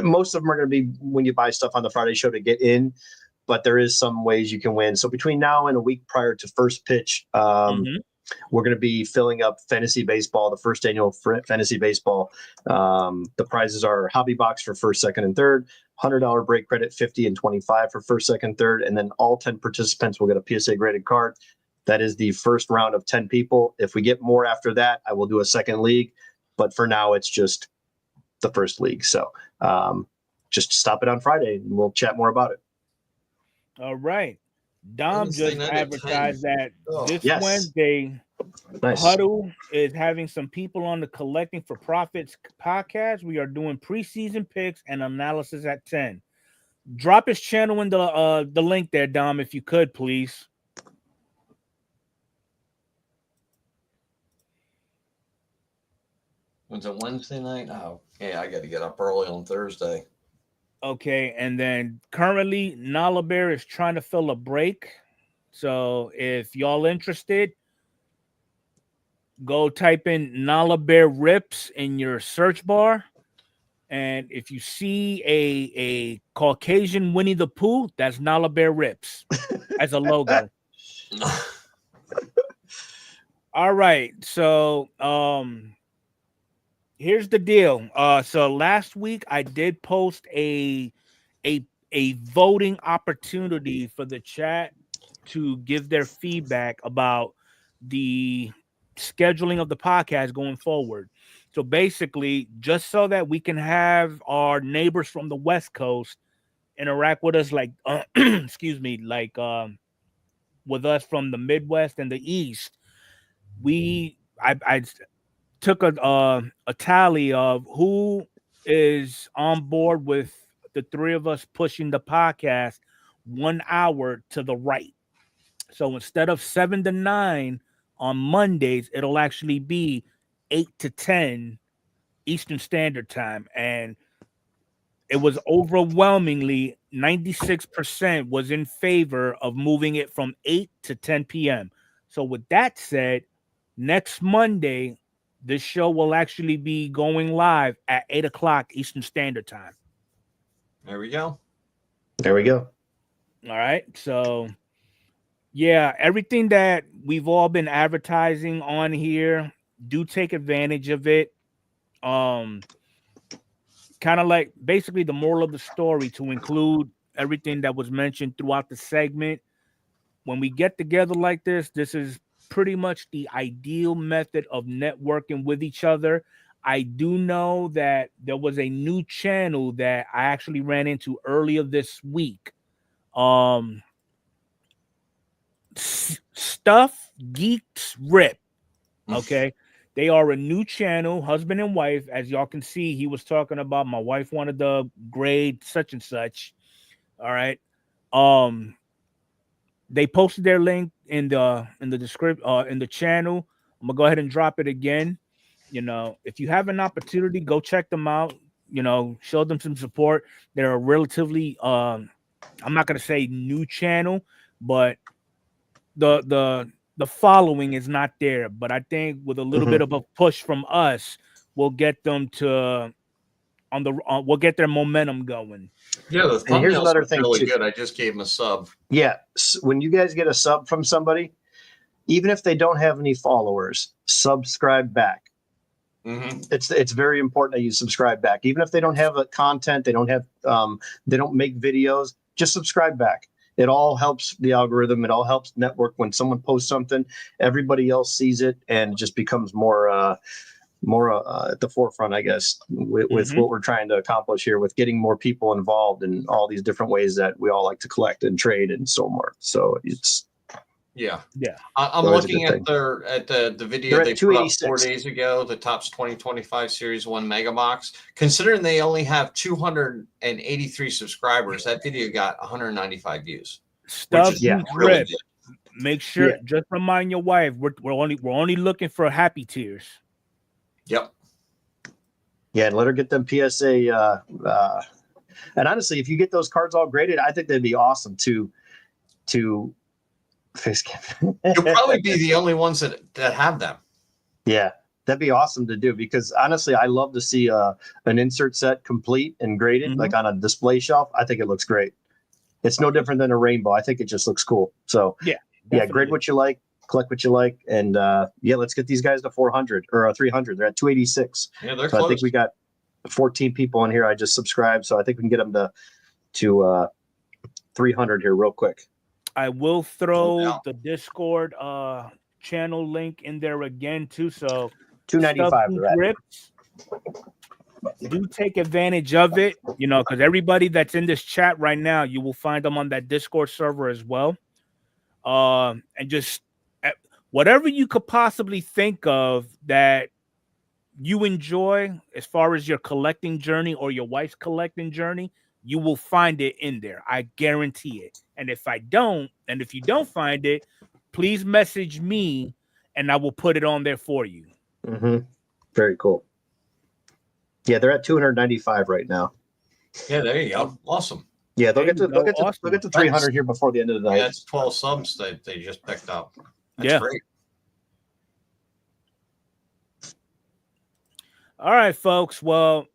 Most of them are going to be when you buy stuff on the Friday show to get in, but there is some ways you can win. So between now and a week prior to first pitch, we're going to be filling up fantasy baseball, the first annual fantasy baseball. The prizes are hobby box for first, second, and third, $100 break credit, 50 and 25 for first, second, third, and then all 10 participants will get a PSA graded card. That is the first round of 10 people. If we get more after that, I will do a second league, but for now it's just the first league. So just stop it on Friday and we'll chat more about it. All right. Dom just advertised that this Wednesday, Huddle is having some people on the Collecting for Profits podcast. We are doing preseason picks and analysis at 10. Drop his channel in the link there, Dom, if you could, please. When's it, Wednesday night? Oh, yeah, I got to get up early on Thursday. Okay, and then currently Nala Bear is trying to fill a break. So if y'all interested, go type in Nala Bear Rips in your search bar. And if you see a Caucasian Winnie the Pooh, that's Nala Bear Rips as a logo. All right, so here's the deal. So last week I did post a voting opportunity for the chat to give their feedback about the scheduling of the podcast going forward. So basically, just so that we can have our neighbors from the West Coast interact with us, like excuse me, like with us from the Midwest and the East, I took a tally of who is on board with the three of us pushing the podcast 1 hour to the right. So instead of 7 to 9 on Mondays, it'll actually be 8 to 10 Eastern Standard Time. And it was overwhelmingly 96% was in favor of moving it from 8 to 10 p.m. So with that said, next Monday, this show will actually be going live at 8 o'clock Eastern Standard Time. There we go. There we go. All right. So, yeah, everything that we've all been advertising on here, do take advantage of it. Kind of like basically the moral of the story to include everything that was mentioned throughout the segment. When we get together like this is pretty much the ideal method of networking with each other. I do know that there was a new channel that I actually ran into earlier this week. Stuff Geeks Rip. Okay. They are a new channel, husband and wife. As y'all can see, he was talking about my wife wanted to grade such and such. All right. They posted their link in the description in the channel. I'm gonna go ahead and drop it again. You know, if you have an opportunity, go check them out. You know, show them some support. They're a relatively I'm not gonna say new channel, but the following is not there. But I think with a little bit of a push from us, we'll get them to we'll get their momentum going. Yeah, the And here's thumbnails another are thing, really too. good. I just gave him a sub. Yeah, when you guys get a sub from somebody, even if they don't have any followers, subscribe back. It's very important that you subscribe back, even if they don't have a content, they don't have they don't make videos. Just subscribe back. It all helps the algorithm. It all helps network. When someone posts something, everybody else sees it, and it just becomes more at the forefront, I guess, with what we're trying to accomplish here, with getting more people involved in all these different ways that we all like to collect and trade and so more. So it's yeah. I'm always a looking good at the video They're they at put up 286. 4 days ago, the Topps 2025 Series 1 Mega Box. Considering they only have 283 subscribers, that video got 195 views. Stuff Which is you really drip. good. Make sure, just remind your wife we're only looking for happy tears. Yep. Yeah, and let her get them PSA. And honestly, if you get those cards all graded, I think that'd be awesome to face cam. You'll probably be the only ones that have them. Yeah, that'd be awesome to do, because honestly, I love to see an insert set complete and graded, like on a display shelf. I think it looks great. It's no different than a rainbow. I think it just looks cool. So yeah, grade what you like, collect what you like, and let's get these guys to 400 or 300. They're at 286. Yeah, they're so close. I think we got 14 people in here. I just subscribed, so I think we can get them to 300 here real quick. I will throw the Discord channel link in there again too. So 295. Do take advantage of it, you know, because everybody that's in this chat right now, you will find them on that Discord server as well. And just whatever you could possibly think of that you enjoy as far as your collecting journey or your wife's collecting journey, you will find it in there. I guarantee it. And if you don't find it, please message me and I will put it on there for you. Very cool. Yeah, they're at 295 right now. Yeah, there you go. Awesome. Yeah, they'll get to 300 here before the end of the night. Yeah, that's 12 subs that they just picked up. That's great. All right, folks. Well,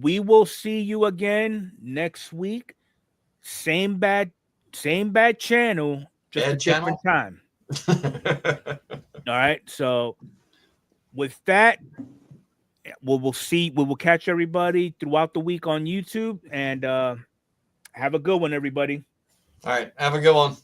we will see you again next week. Same bad channel, just a different time. All right. So with that, we will catch everybody throughout the week on YouTube, and have a good one, everybody. All right. Have a good one.